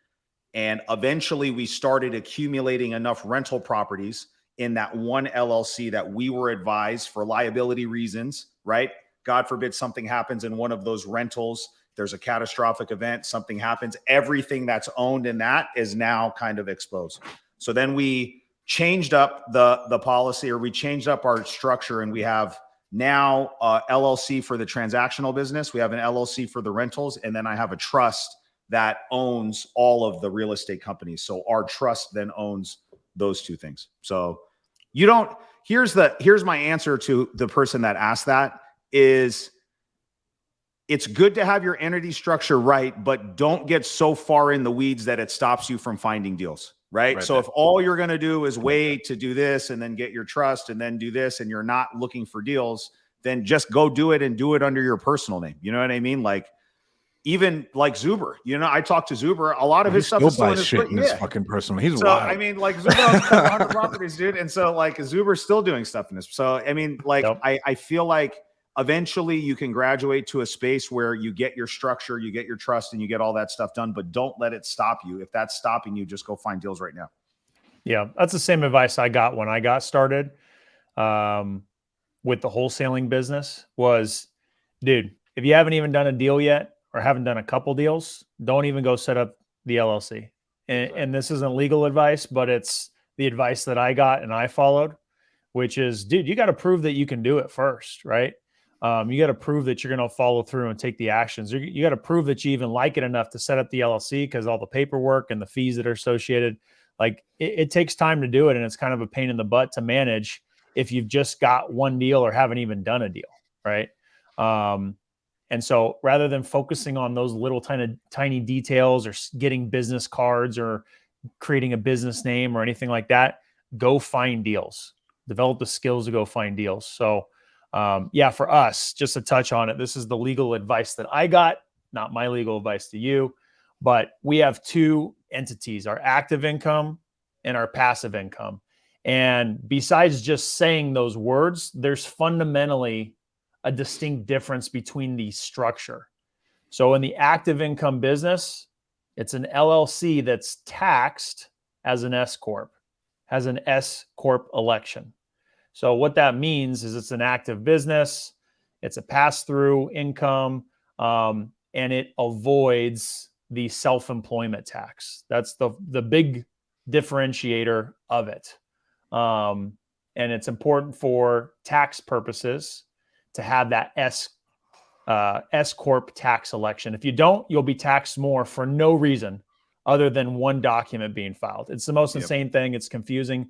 Speaker 2: And eventually we started accumulating enough rental properties in that one LLC that we were advised for liability reasons, right? God forbid something happens in one of those rentals. There's a catastrophic event, something happens. Everything that's owned in that is now kind of exposed. So then we changed up the policy, or we changed up our structure, and we have now LLC for the transactional business. We have an LLC for the rentals. And then I have a trust that owns all of the real estate companies. So our trust then owns those two things. So you don't, here's my answer to the person that asked that is, it's good to have your entity structure right, but don't get so far in the weeds that it stops you from finding deals, right? So if all you're going to do is wait to do this and then get your trust and then do this and you're not looking for deals, then just go do it and do it under your personal name. You know what I mean? Like, even like Zuber, I talked to Zuber. A lot of his stuff is still in his
Speaker 1: shit in his fucking personal. He's
Speaker 2: so,
Speaker 1: wild.
Speaker 2: I mean, like Zuber owns 100 properties, dude. And so like Zuber's still doing stuff in this. So, I mean, like, I feel like eventually you can graduate to a space where you get your structure, you get your trust, and you get all that stuff done, but don't let it stop you. If that's stopping you, just go find deals right now.
Speaker 3: Yeah. That's the same advice I got when I got started with the wholesaling business was, dude, if you haven't even done a deal yet, or haven't done a couple deals, don't even go set up the LLC. And this isn't legal advice, but it's the advice that I got and I followed, which is, dude, you got to prove that you can do it first, right? You got to prove that you're going to follow through and take the actions. You got to prove that you even like it enough to set up the LLC, because all the paperwork and the fees that are associated, like it takes time to do it. And it's kind of a pain in the butt to manage if you've just got one deal or haven't even done a deal, right? And so rather than focusing on those little tiny details or getting business cards or creating a business name or anything like that, go find deals, develop the skills to go find deals. So yeah, for us, just to touch on it, this is the legal advice that I got, not my legal advice to you, but we have two entities, our active income and our passive income. And besides just saying those words, there's fundamentally a distinct difference between the structure. So in the active income business, it's an LLC that's taxed as an S corp, has an S corp election. So what that means is it's an active business, it's a pass-through income, and it avoids the self-employment tax. That's the big differentiator of it. And it's important for tax purposes to have that S corp tax election. If you don't, you'll be taxed more for no reason other than one document being filed. It's the most insane thing. It's confusing.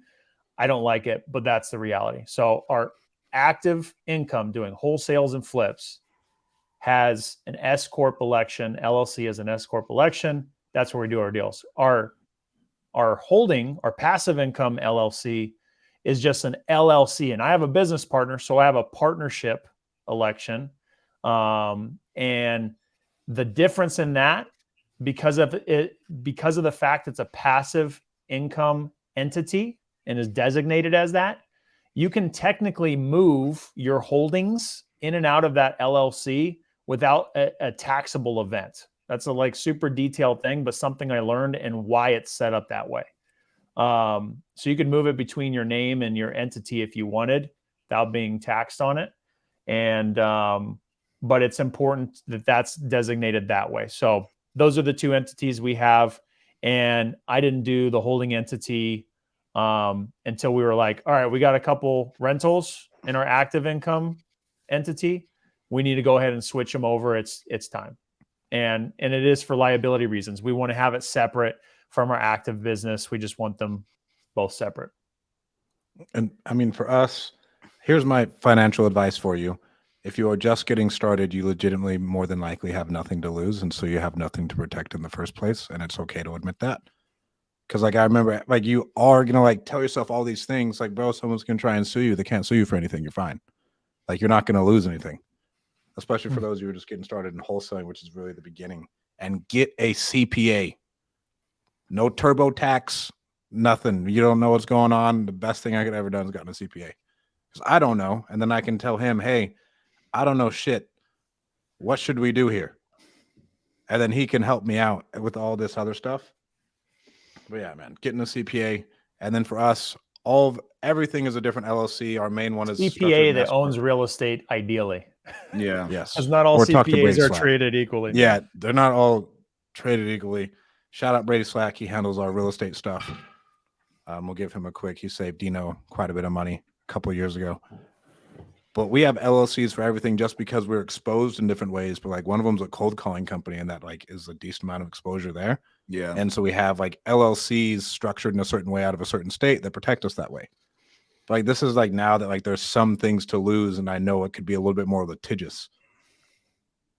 Speaker 3: I don't like it, but that's the reality. So our active income doing wholesales and flips has an S corp election. LLC has an S corp election. That's where we do our deals. Our holding, our passive income LLC is just an LLC. And I have a business partner, so I have a partnership election. And the difference in that, because of the fact it's a passive income entity and is designated as that, you can technically move your holdings in and out of that LLC without a taxable event. That's a super detailed thing, but something I learned and why it's set up that way. So you can move it between your name and your entity if you wanted without being taxed on it. And, but it's important that that's designated that way. So those are the two entities we have. And I didn't do the holding entity, until we were like, all right, we got a couple rentals in our active income entity. We need to go ahead and switch them over. It's time. And it is for liability reasons. We want to have it separate from our active business. We just want them both separate.
Speaker 1: And I mean, for us, here's my financial advice for you. If you are just getting started, you legitimately more than likely have nothing to lose. And so you have nothing to protect in the first place. And it's okay to admit that. Because I remember you are going to tell yourself all these things bro, someone's going to try and sue you. They can't sue you for anything. You're fine. You're not going to lose anything, especially for those who are just getting started in wholesaling, which is really the beginning. And get a CPA. No TurboTax, nothing. You don't know what's going on. The best thing I could ever done is gotten a CPA. Because I don't know. And then I can tell him, hey, I don't know shit. What should we do here? And then he can help me out with all this other stuff. But yeah, man, getting a CPA. And then for us, everything is a different LLC. Our main one is
Speaker 3: CPA that owns real estate, ideally.
Speaker 2: Yeah.
Speaker 1: Yes.
Speaker 3: Because not all CPAs are treated equally.
Speaker 1: Yeah, they're not all traded equally. Shout out Brady Slack. He handles our real estate stuff. We'll give him a quick. He saved Dino quite a bit of money a couple of years ago. But we have LLCs for everything just because we're exposed in different ways. But one of them's a cold calling company, and that is a decent amount of exposure there.
Speaker 2: Yeah.
Speaker 1: And so we have like LLCs structured in a certain way out of a certain state that protect us that way. But like this is like now that like there's some things to lose, and I know it could be a little bit more litigious.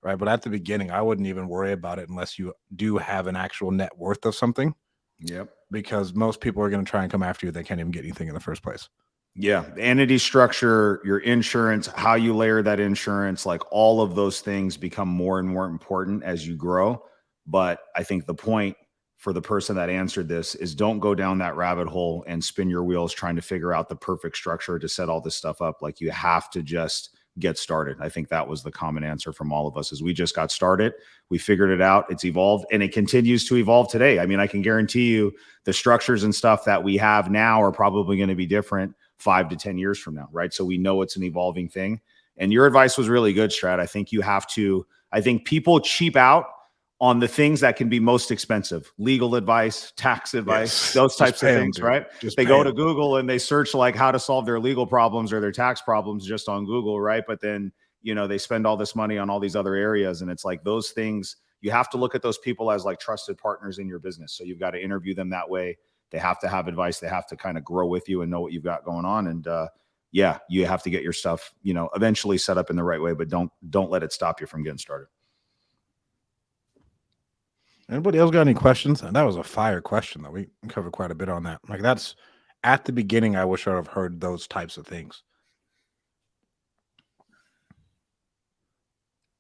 Speaker 1: Right. But at the beginning, I wouldn't even worry about it unless you do have an actual net worth of something.
Speaker 2: Yep.
Speaker 1: Because most people are going to try and come after you. They can't even get anything in the first place.
Speaker 2: Yeah. The entity structure, your insurance, how you layer that insurance, like all of those things become more and more important as you grow. But I think the point for the person that answered this is don't go down that rabbit hole and spin your wheels trying to figure out the perfect structure to set all this stuff up. Like you have to just get started. I think that was the common answer from all of us is we just got started. We figured it out. It's evolved and it continues to evolve today. I mean, I can guarantee you the structures and stuff that we have now are probably going to be different 5 to 10 years from now. Right. So we know it's an evolving thing. And your advice was really good, Strat. I think people cheap out on the things that can be most expensive, legal advice, tax advice, those types of things, right? They go to Google and they search like how to solve their legal problems or their tax problems just on Google, right? But then, they spend all this money on all these other areas. And it's like those things, you have to look at those people as like trusted partners in your business. So you've got to interview them that way. They have to have advice. They have to kind of grow with you and know what you've got going on. And you have to get your stuff, eventually set up in the right way, but don't let it stop you from getting started.
Speaker 1: Anybody else got any questions? And that was a fire question, though. We covered quite a bit on that. Like that's at the beginning, I wish I would have heard those types of things.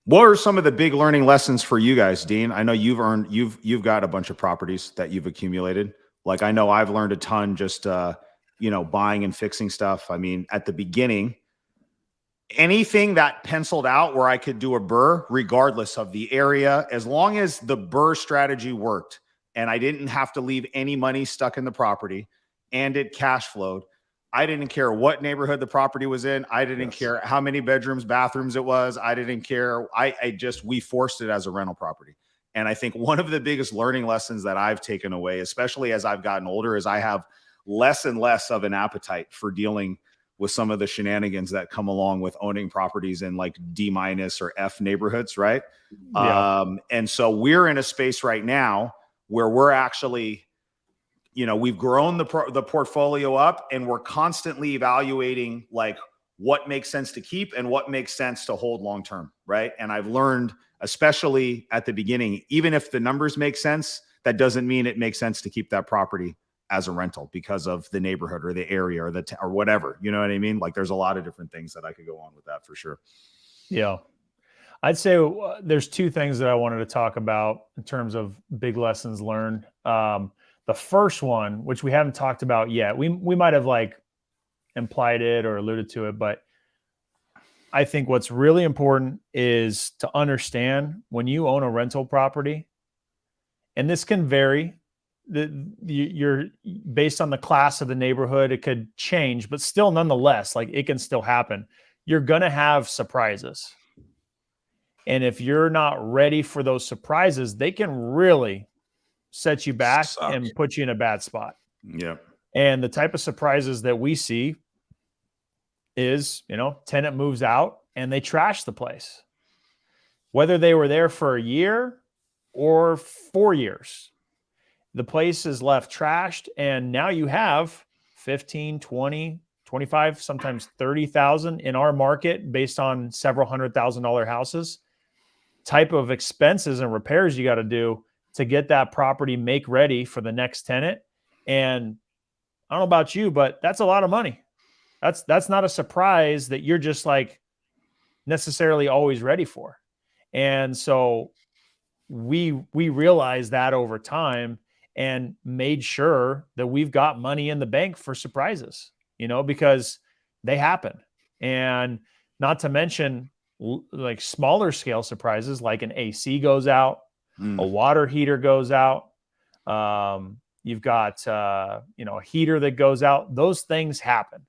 Speaker 2: What are some of the big learning lessons for you guys, Dean? I know you've got a bunch of properties that you've accumulated. Like I know I've learned a ton just buying and fixing stuff. I mean, at the beginning, anything that penciled out where I could do a burr, regardless of the area, as long as the burr strategy worked and I didn't have to leave any money stuck in the property and it cash flowed, I didn't care what neighborhood the property was in. I didn't care how many bedrooms, bathrooms it was. I didn't care. We forced it as a rental property. And I think one of the biggest learning lessons that I've taken away, especially as I've gotten older, is I have less and less of an appetite for dealing with some of the shenanigans that come along with owning properties in like D- or F neighborhoods. Right.
Speaker 3: Yeah.
Speaker 2: And so we're in a space right now where we're actually, we've grown the portfolio up and we're constantly evaluating like what makes sense to keep and what makes sense to hold long-term. Right. And I've learned, especially at the beginning, even if the numbers make sense, that doesn't mean it makes sense to keep that property as a rental because of the neighborhood or the area or or whatever, you know what I mean? Like there's a lot of different things that I could go on with that for sure.
Speaker 3: Yeah. I'd say there's two things that I wanted to talk about in terms of big lessons learned. The first one, which we haven't talked about yet, we might have like implied it or alluded to it, but I think what's really important is to understand when you own a rental property, and this can vary, you're based on the class of the neighborhood, it could change, but still nonetheless, like it can still happen. You're going to have surprises. And if you're not ready for those surprises, they can really set you back and put you in a bad spot.
Speaker 2: Yeah.
Speaker 3: And the type of surprises that we see is, tenant moves out and they trash the place. Whether they were there for a year or 4 years, the place is left trashed. And now you have 15, 20, 25, sometimes 30,000 in our market based on several $100,000 houses, type of expenses and repairs you got to do to get that property make ready for the next tenant. And I don't know about you, but that's a lot of money. That's not a surprise that you're just like necessarily always ready for. And so we realized that over time and made sure that we've got money in the bank for surprises, because they happen. And not to mention like smaller scale surprises, like an AC goes out, a water heater goes out. You've got, a heater that goes out. Those things happen.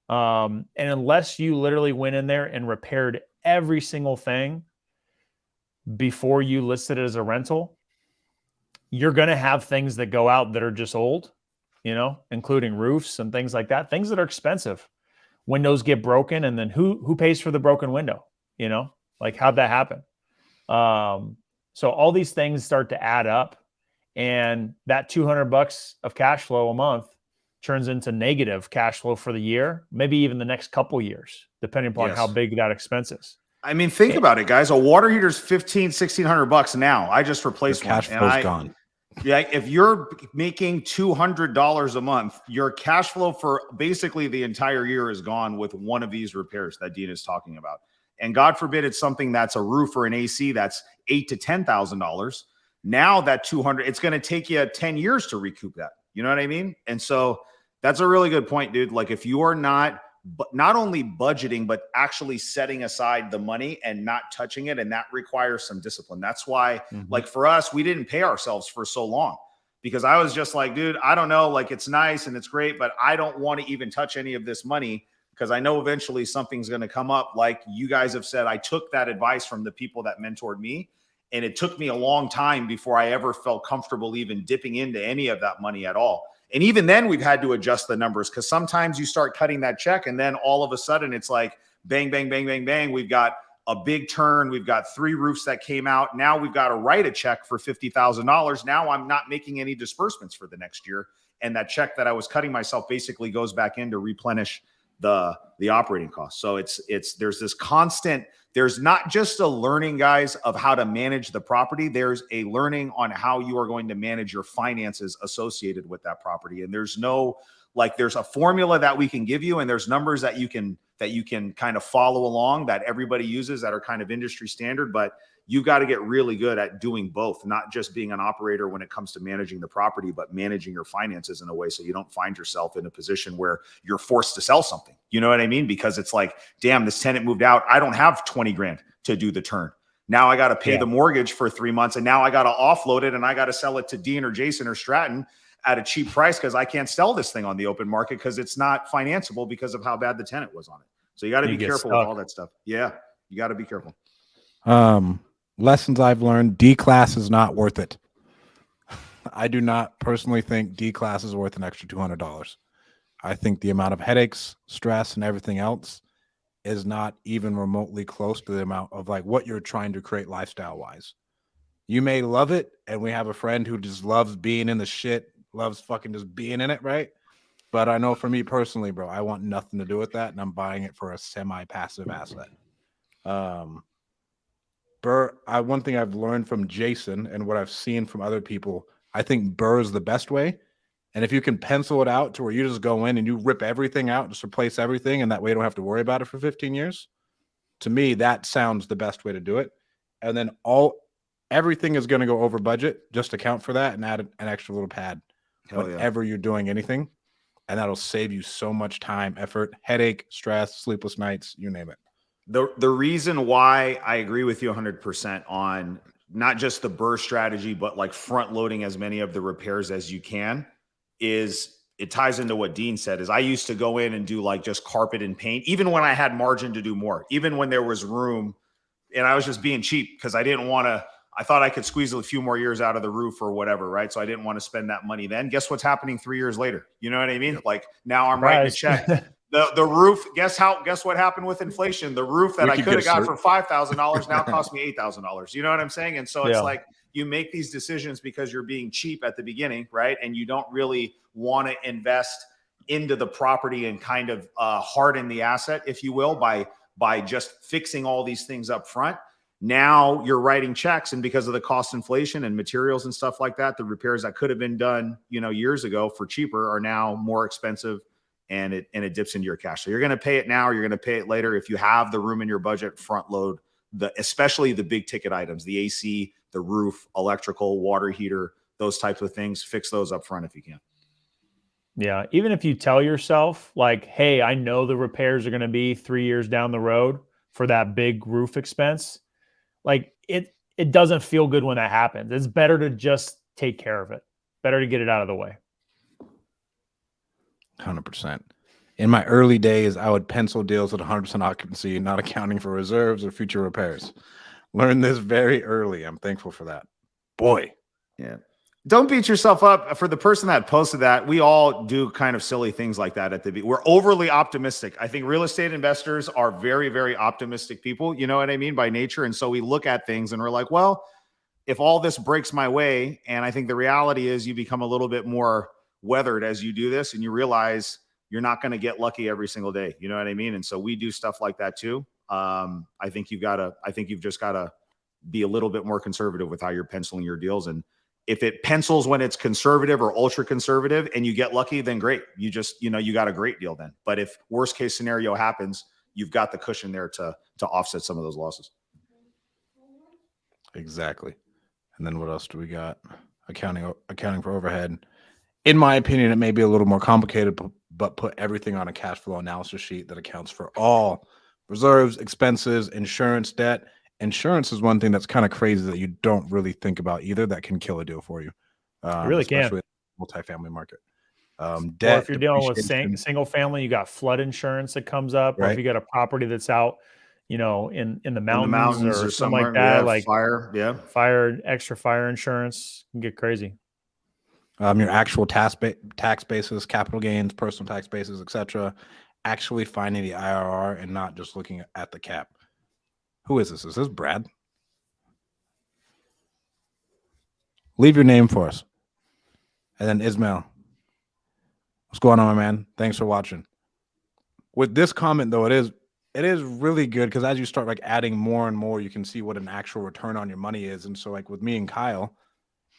Speaker 3: And unless you literally went in there and repaired every single thing before you listed it as a rental, you're going to have things that go out that are just old, including roofs and things like that, things that are expensive. Windows get broken, and then who pays for the broken window? Like how'd that happen? So all these things start to add up, And that $200 of cash flow a month turns into negative cash flow for the year, maybe even the next couple years, depending upon how big that expense is.
Speaker 2: I mean, think about it, guys. A water heater's $1,600 now. I just replaced one.
Speaker 1: Cash flow's gone.
Speaker 2: Yeah, if you're making $200 a month, your cash flow for basically the entire year is gone with one of these repairs that Dean is talking about. And God forbid it's something that's a roof or an AC that's $8,000 to $10,000. Now that 200, it's going to take you 10 years to recoup that. You know what I mean? And so that's a really good point, dude. Like if you are not only budgeting, but actually setting aside the money and not touching it. And that requires some discipline. That's why, like for us, we didn't pay ourselves for so long because I was just like, dude, I don't know, like it's nice and it's great, but I don't want to even touch any of this money because I know eventually something's going to come up. Like you guys have said, I took that advice from the people that mentored me. And it took me a long time before I ever felt comfortable even dipping into any of that money at all. And even then we've had to adjust the numbers because sometimes you start cutting that check and then all of a sudden it's like bang, bang, bang, bang, bang. We've got a big turn. We've got 3 roofs that came out. Now we've got to write a check for $50,000. Now I'm not making any disbursements for the next year. And that check that I was cutting myself basically goes back in to replenish the operating costs. So there's this constant, there's not just a learning, guys, of how to manage the property. There's a learning on how you are going to manage your finances associated with that property. And there's no, like, there's a formula that we can give you, and there's numbers that you can kind of follow along that everybody uses that are kind of industry standard. But you've got to get really good at doing both, not just being an operator when it comes to managing the property, but managing your finances in a way so you don't find yourself in a position where you're forced to sell something. You know what I mean? Because it's like, damn, this tenant moved out. I don't have 20 grand to do the turn. Now I got to pay the mortgage for 3 months, and now I got to offload it, and I got to sell it to Dean or Jason or Stratton at a cheap price because I can't sell this thing on the open market because it's not financeable because of how bad the tenant was on it. So you got to be careful with all that stuff. Yeah, you got to be careful.
Speaker 1: Lessons I've learned: D class is not worth it. I do not personally think D class is worth an extra $200. I think the amount of headaches, stress, and everything else is not even remotely close to the amount of like what you're trying to create lifestyle wise. You may love it, and we have a friend who just loves being in the shit, loves fucking just being in it, right? But I know for me personally, bro, I want nothing to do with that, and I'm buying it for a semi-passive asset. One thing I've learned from Jason and what I've seen from other people, I think Burr is the best way. And if you can pencil it out to where you just go in and you rip everything out, just replace everything, and that way you don't have to worry about it for 15 years, to me, that sounds the best way to do it. And then everything is going to go over budget. Just account for that and add an extra little pad whenever you're doing anything. And that'll save you so much time, effort, headache, stress, sleepless nights, you name it.
Speaker 2: The reason why I agree with you 100% on not just the Burr strategy, but like front loading as many of the repairs as you can is it ties into what Dean said is I used to go in and do like just carpet and paint, even when I had margin to do more, even when there was room, and I was just being cheap because I didn't want to, I thought I could squeeze a few more years out of the roof or whatever, right? So I didn't want to spend that money then. Guess what's happening 3 years later? You know what I mean? Like now I'm writing a check. The roof, guess what happened with inflation? The roof that I could have got for $5,000 now cost me $8,000. You know what I'm saying? And so it's like you make these decisions because you're being cheap at the beginning, right? And you don't really want to invest into the property and kind of harden the asset, if you will, by just fixing all these things up front. Now you're writing checks, and because of the cost inflation and materials and stuff like that, the repairs that could have been done, years ago for cheaper are now more expensive. And it dips into your cash. So you're going to pay it now, or you're going to pay it later. If you have the room in your budget, front load especially the big ticket items, the AC, the roof, electrical, water heater, those types of things. Fix those up front if you can.
Speaker 3: Yeah. Even if you tell yourself like, hey, I know the repairs are going to be 3 years down the road for that big roof expense. Like it doesn't feel good when that happens. It's better to just take care of it. Better to get it out of the way.
Speaker 1: 100%. In my early days, I would pencil deals at 100% occupancy, not accounting for reserves or future repairs. Learned this very early. I'm thankful for that. Boy.
Speaker 2: Yeah. Don't beat yourself up. For the person that posted that, we all do kind of silly things like that we're overly optimistic. I think real estate investors are very, very optimistic people, you know what I mean, by nature. And so we look at things and we're like, well, if all this breaks my way, and I think the reality is you become a little bit more weathered as you do this, and you realize you're not going to get lucky every single day. You know what I mean? And so we do stuff like that too. I think you've just got to be a little bit more conservative with how you're penciling your deals. And if it pencils when it's conservative or ultra conservative and you get lucky, then great. You just, you got a great deal then. But if worst case scenario happens, you've got the cushion there to offset some of those losses.
Speaker 1: Exactly. And then what else do we got? Accounting for overhead. In my opinion, it may be a little more complicated, but put everything on a cash flow analysis sheet that accounts for all reserves, expenses, insurance, debt. Insurance is one thing that's kind of crazy that you don't really think about either. That can kill a deal for you.
Speaker 3: It really
Speaker 1: especially
Speaker 3: can.
Speaker 1: in the multifamily market.
Speaker 3: Or
Speaker 1: Debt,
Speaker 3: if you're dealing with
Speaker 1: depreciation,
Speaker 3: single family, you got flood insurance that comes up, or if
Speaker 1: right?
Speaker 3: you got a property that's out, in the mountains or something like
Speaker 2: somewhere.
Speaker 3: that,
Speaker 2: Yeah,
Speaker 3: like
Speaker 2: fire. Yeah.
Speaker 3: extra fire insurance can get crazy.
Speaker 1: Your actual tax basis, capital gains, personal tax basis, etc. Actually finding the IRR and not just looking at the cap. Who is this? Is this Brad? Leave your name for us. And then Ismail. What's going on, my man? Thanks for watching. With this comment, though, it is really good because as you start like adding more and more, you can see what an actual return on your money is. And so like with me and Kyle,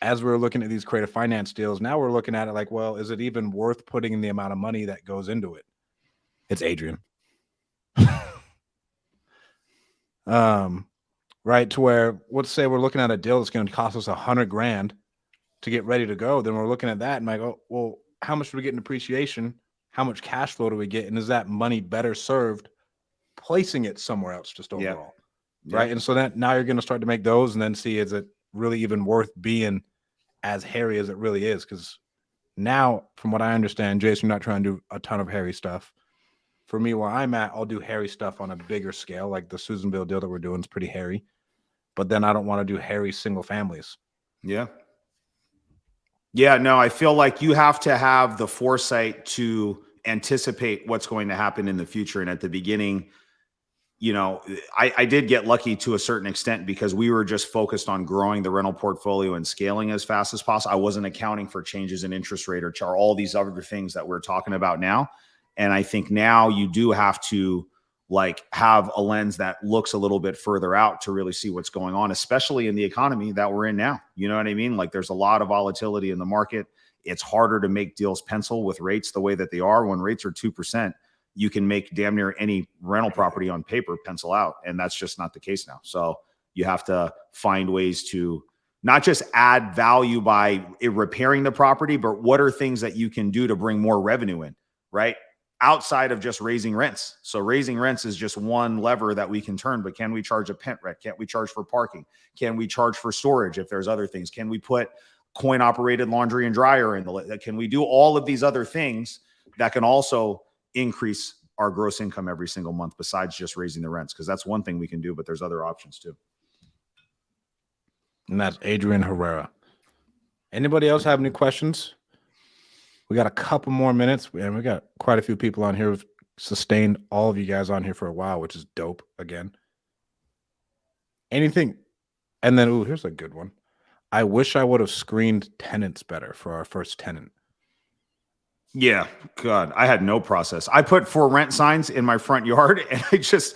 Speaker 1: as we're looking at these creative finance deals, now we're looking at it like, well, is it even worth putting in the amount of money that goes into it? It's Adrian. Right, to where let's say we're looking at a deal that's going to cost us $100,000 to get ready to go. Then we're looking at that and like, oh, well, how much do we get in depreciation? How much cash flow do we get? And is that money better served placing it somewhere else just overall?
Speaker 2: Yeah.
Speaker 1: Right. And so that now you're going to start to make those and then see, is it really even worth being as hairy as it really is? Because now, from what I understand, Jason, you're not trying to do a ton of hairy stuff. For me, where I'm at, I'll do hairy stuff on a bigger scale. Like the Susanville deal that we're doing is pretty hairy. But then I don't want to do hairy single families.
Speaker 2: Yeah. Yeah, no, I feel like you have to have the foresight to anticipate what's going to happen in the future. And at the beginning, I did get lucky to a certain extent because we were just focused on growing the rental portfolio and scaling as fast as possible. I wasn't accounting for changes in interest rate or all these other things that we're talking about now. And I think now you do have to have a lens that looks a little bit further out to really see what's going on, especially in the economy that we're in now. You know what I mean? Like there's a lot of volatility in the market. It's harder to make deals pencil with rates the way that they are. When rates are 2%, you can make damn near any rental property on paper pencil out. And that's just not the case now. So you have to find ways to not just add value by repairing the property, but what are things that you can do to bring more revenue in, right? Outside of just raising rents. So raising rents is just one lever that we can turn, but can we charge a pent rent? Can't we charge for parking? Can we charge for storage if there's other things? Can we put coin operated laundry and dryer in can we do all of these other things that can also increase our gross income every single month besides just raising the rents? Because that's one thing we can do, but there's other options too.
Speaker 1: And that's Adrian Herrera. Anybody else have any questions? We got a couple more minutes, and we got quite a few people on here who've sustained all of you guys on here for a while, which is dope again. Anything? And then, here's a good one. I wish I would have screened tenants better for our first tenant.
Speaker 2: Yeah, God, I had no process. I put for rent signs in my front yard, and I just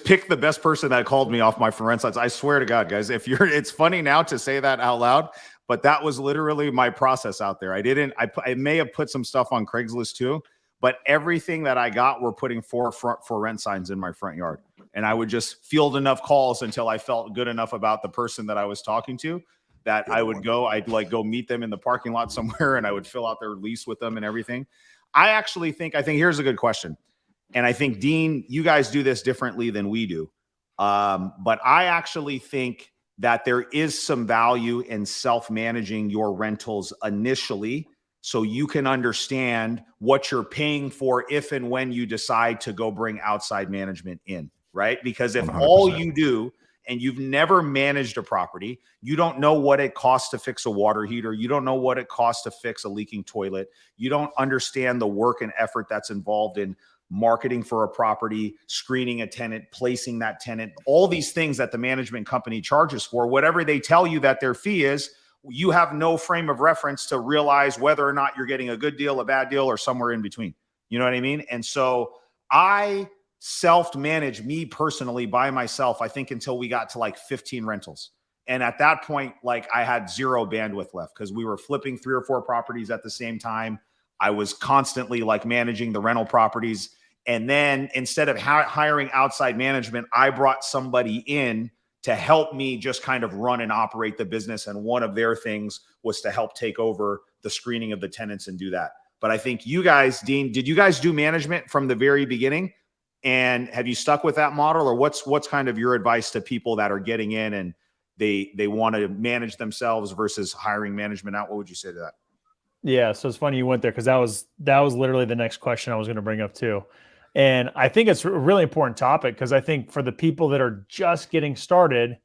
Speaker 2: picked the best person that called me off my for rent signs. I swear to God, guys, it's funny now to say that out loud, but that was literally my process out there. I may have put some stuff on Craigslist too, but everything that I got were putting for rent signs in my front yard. And I would just field enough calls until I felt good enough about the person that I was talking to that I'd go meet them in the parking lot somewhere, and I would fill out their lease with them and everything. I think here's a good question. And I think, Dean, you guys do this differently than we do. But I actually think that there is some value in self-managing your rentals initially so you can understand what you're paying for if and when you decide to go bring outside management in, right? Because if
Speaker 1: 100%.
Speaker 2: all you do and you've never managed a property, you don't know what it costs to fix a water heater. You don't know what it costs to fix a leaking toilet. You don't understand the work and effort that's involved in marketing for a property, screening a tenant, placing that tenant, all these things that the management company charges for, whatever they tell you that their fee is, you have no frame of reference to realize whether or not you're getting a good deal, a bad deal, or somewhere in between. You know what I mean? And so I self-manage, me personally, by myself, I think until we got to like 15 rentals. And at that point, like I had zero bandwidth left because we were flipping 3 or 4 properties at the same time. I was constantly like managing the rental properties. And then instead of hiring outside management, I brought somebody in to help me just kind of run and operate the business. And one of their things was to help take over the screening of the tenants and do that. But I think you guys, Dean, did you guys do management from the very beginning? And have you stuck with that model, or what's kind of your advice to people that are getting in and they want to manage themselves versus hiring management out? What would you say to that?
Speaker 3: Yeah, so it's funny you went there because that was literally the next question I was going to bring up too. And I think it's a really important topic because I think for the people that are just getting started,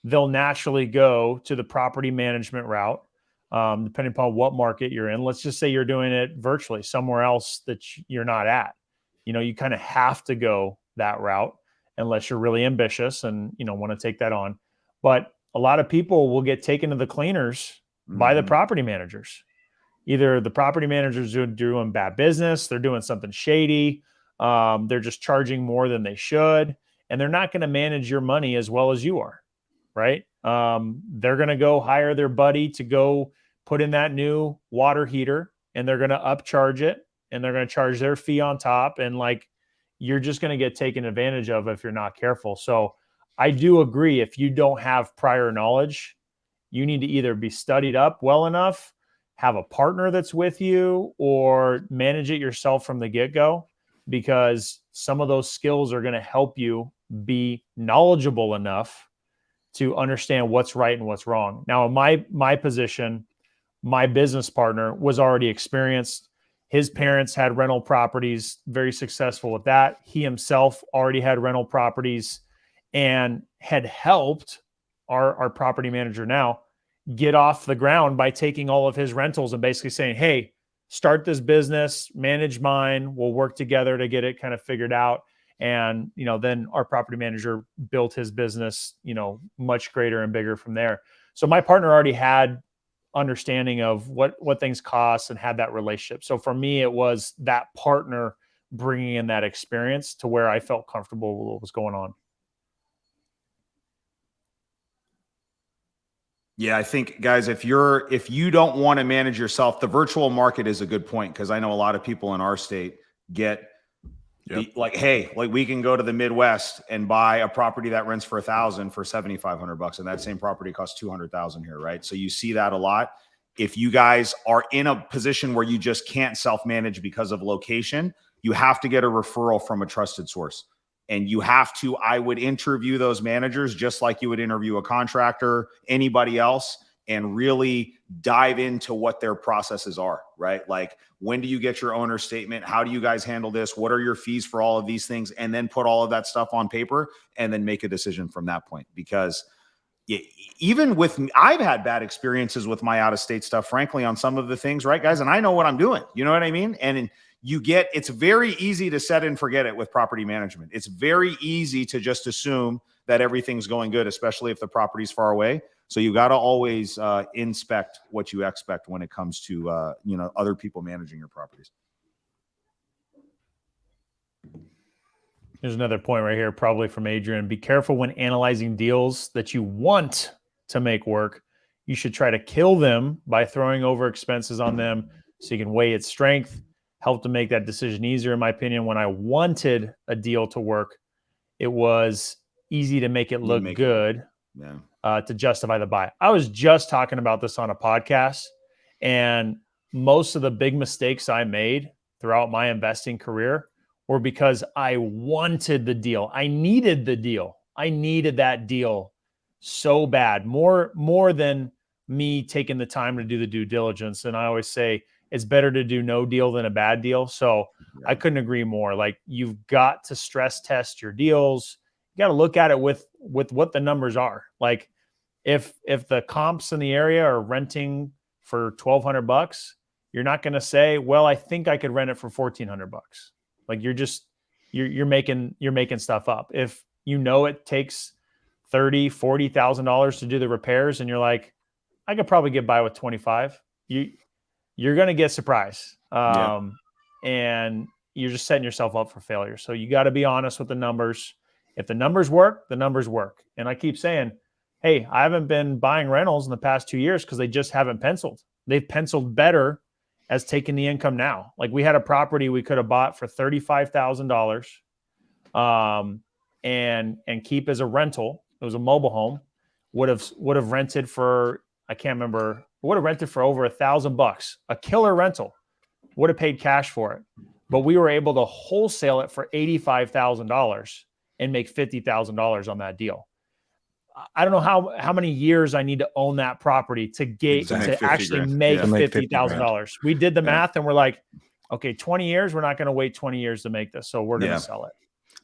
Speaker 3: they'll naturally go to the property management route, depending upon what market you're in. Let's just say you're doing it virtually somewhere else that you're not at. You kind of have to go that route unless you're really ambitious and, want to take that on. But a lot of people will get taken to the cleaners by the property managers. Either the property managers are doing bad business, they're doing something shady, they're just charging more than they should, and they're not going to manage your money as well as you are, right? They're going to go hire their buddy to go put in that new water heater, and they're going to upcharge it, and they're going to charge their fee on top, and like you're just going to get taken advantage of if you're not careful. So I do agree, if you don't have prior knowledge, you need to either be studied up well enough, have a partner that's with you, or manage it yourself from the get-go, because some of those skills are going to help you be knowledgeable enough to understand what's right and what's wrong. Now, in my position, my business partner was already experienced. His parents had rental properties, very successful with that. He himself already had rental properties and had helped our property manager now get off the ground by taking all of his rentals and basically saying, hey, start this business, manage mine. We'll work together to get it kind of figured out. And, then our property manager built his business, much greater and bigger from there. So my partner already had understanding of what things cost and had that relationship. So for me, it was that partner bringing in that experience to where I felt comfortable with what was going on.
Speaker 2: Yeah, I think, guys, if you don't want to manage yourself, the virtual market is a good point, because I know a lot of people in our state get hey, like we can go to the Midwest and buy a property that rents for $1,000 for $7,500, and that same property costs $200,000 here, right? So you see that a lot. If you guys are in a position where you just can't self-manage because of location, you have to get a referral from a trusted source. And you have to, I would interview those managers just like you would interview a contractor, anybody else, and really dive into what their processes are, right? Like, when do you get your owner statement? How do you guys handle this? What are your fees for all of these things? And then put all of that stuff on paper and then make a decision from that point. Because even with me, I've had bad experiences with my out-of-state stuff, frankly, on some of the things, right, guys? And I know what I'm doing. You know what I mean? And it's very easy to set and forget it with property management. It's very easy to just assume that everything's going good, especially if the property's far away. So you got to always inspect what you expect when it comes to, other people managing your properties.
Speaker 3: There's another point right here, probably from Adrian. Be careful when analyzing deals that you want to make work. You should try to kill them by throwing over expenses on them so you can weigh its strength, help to make that decision easier. In my opinion, when I wanted a deal to work, it was easy to make it look good to justify the buy. I was just talking about this on a podcast, and most of the big mistakes I made throughout my investing career were because I wanted the deal. I needed the deal. I needed that deal so bad, more than me taking the time to do the due diligence. And I always say it's better to do no deal than a bad deal. So I couldn't agree more. Like, you've got to stress test your deals. You got to look at it with what the numbers are. Like, if the comps in the area are renting for $1,200, you're not going to say, well, I think I could rent it for $1,400. Like, you're just you're making stuff up. If you know it takes $30,000-$40,000 to do the repairs, and you're like, I could probably get by with 25. You're going to get surprised. And you're just setting yourself up for failure. So you got to be honest with the numbers. If the numbers work, the numbers work. And I keep saying, hey, I haven't been buying rentals in the past 2 years because they just haven't penciled. They've penciled better as taking the income now. Like, we had a property we could have bought for $35,000 and keep as a rental. It was a mobile home. Would have rented for, I can't remember, would have rented for over $1,000, a killer rental. Would have paid cash for it. But we were able to wholesale it for $85,000 and make $50,000 on that deal. I don't know how many years I need to own that property to get to actually make $50,000. We did the math and we're like, okay, 20 years. We're not going to wait 20 years to make this. So we're going to sell it.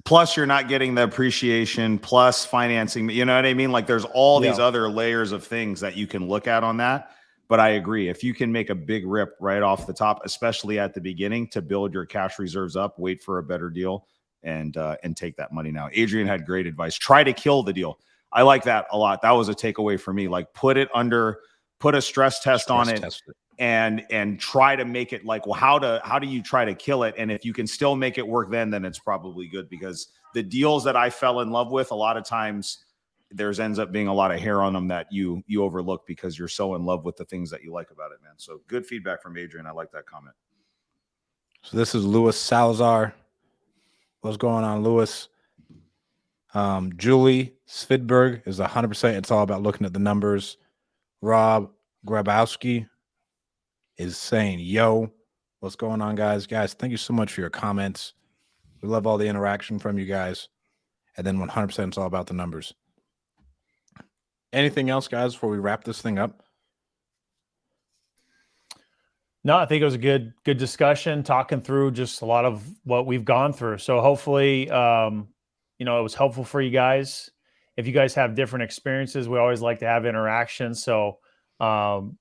Speaker 2: Plus, you're not getting the appreciation, plus financing. You know what I mean? Like, there's all these other layers of things that you can look at on that. But I agree. If you can make a big rip right off the top, especially at the beginning, to build your cash reserves up, wait for a better deal, and take that money now. Adrian had great advice. Try to kill the deal. I like that a lot. That was a takeaway for me. Like, put a stress test on it, and try to make it like, well, how do you try to kill it? And if you can still make it work, then it's probably good, because the deals that I fell in love with, a lot of times there's ends up being a lot of hair on them that you overlook because you're so in love with the things that you like about it, man. So good feedback from Adrian. I like that comment.
Speaker 1: So this is Louis Salazar. What's going on, Louis? Julie Svidberg is 100%. It's all about looking at the numbers. Rob Grabowski is saying, yo, what's going on, guys? Guys, thank you so much for your comments. We love all the interaction from you guys. And then 100% it's all about the numbers. Anything else, guys, before we wrap this thing up?
Speaker 3: No, I think it was a good discussion, talking through just a lot of what we've gone through. So hopefully, it was helpful for you guys. If you guys have different experiences, we always like to have interaction. So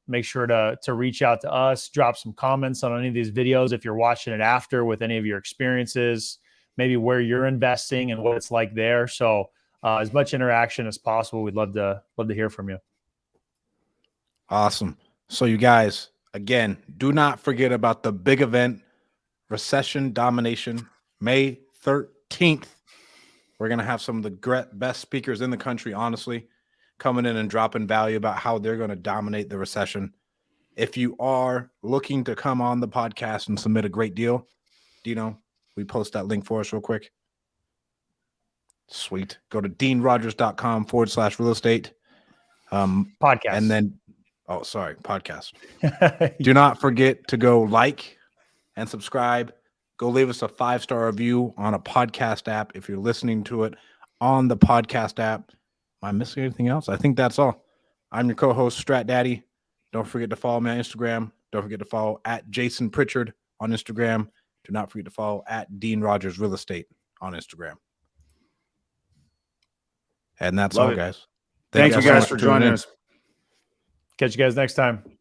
Speaker 3: make sure to reach out to us, drop some comments on any of these videos if you're watching it after, with any of your experiences, maybe where you're investing and what it's like there. So as much interaction as possible. We'd love to hear from you.
Speaker 1: Awesome. So you guys, again, do not forget about the big event, Recession Domination, May 13th. We're going to have some of the best speakers in the country, honestly, coming in and dropping value about how they're going to dominate the recession. If you are looking to come on the podcast and submit a great deal, Dino, we post that link for us real quick. Sweet. Go to deanrogers.com/real estate.
Speaker 3: Podcast.
Speaker 1: And then, podcast. Do not forget to go like and subscribe. Go leave us a 5-star review on a podcast app if you're listening to it on the podcast app. Am I missing anything else? I think that's all. I'm your co-host, Strat Daddy. Don't forget to follow me on Instagram. Don't forget to follow at Jason Pritchard on Instagram. Do not forget to follow at Dean Rogers Real Estate on Instagram. And that's all, guys.
Speaker 2: Thank you guys for joining us.
Speaker 3: Catch you guys next time.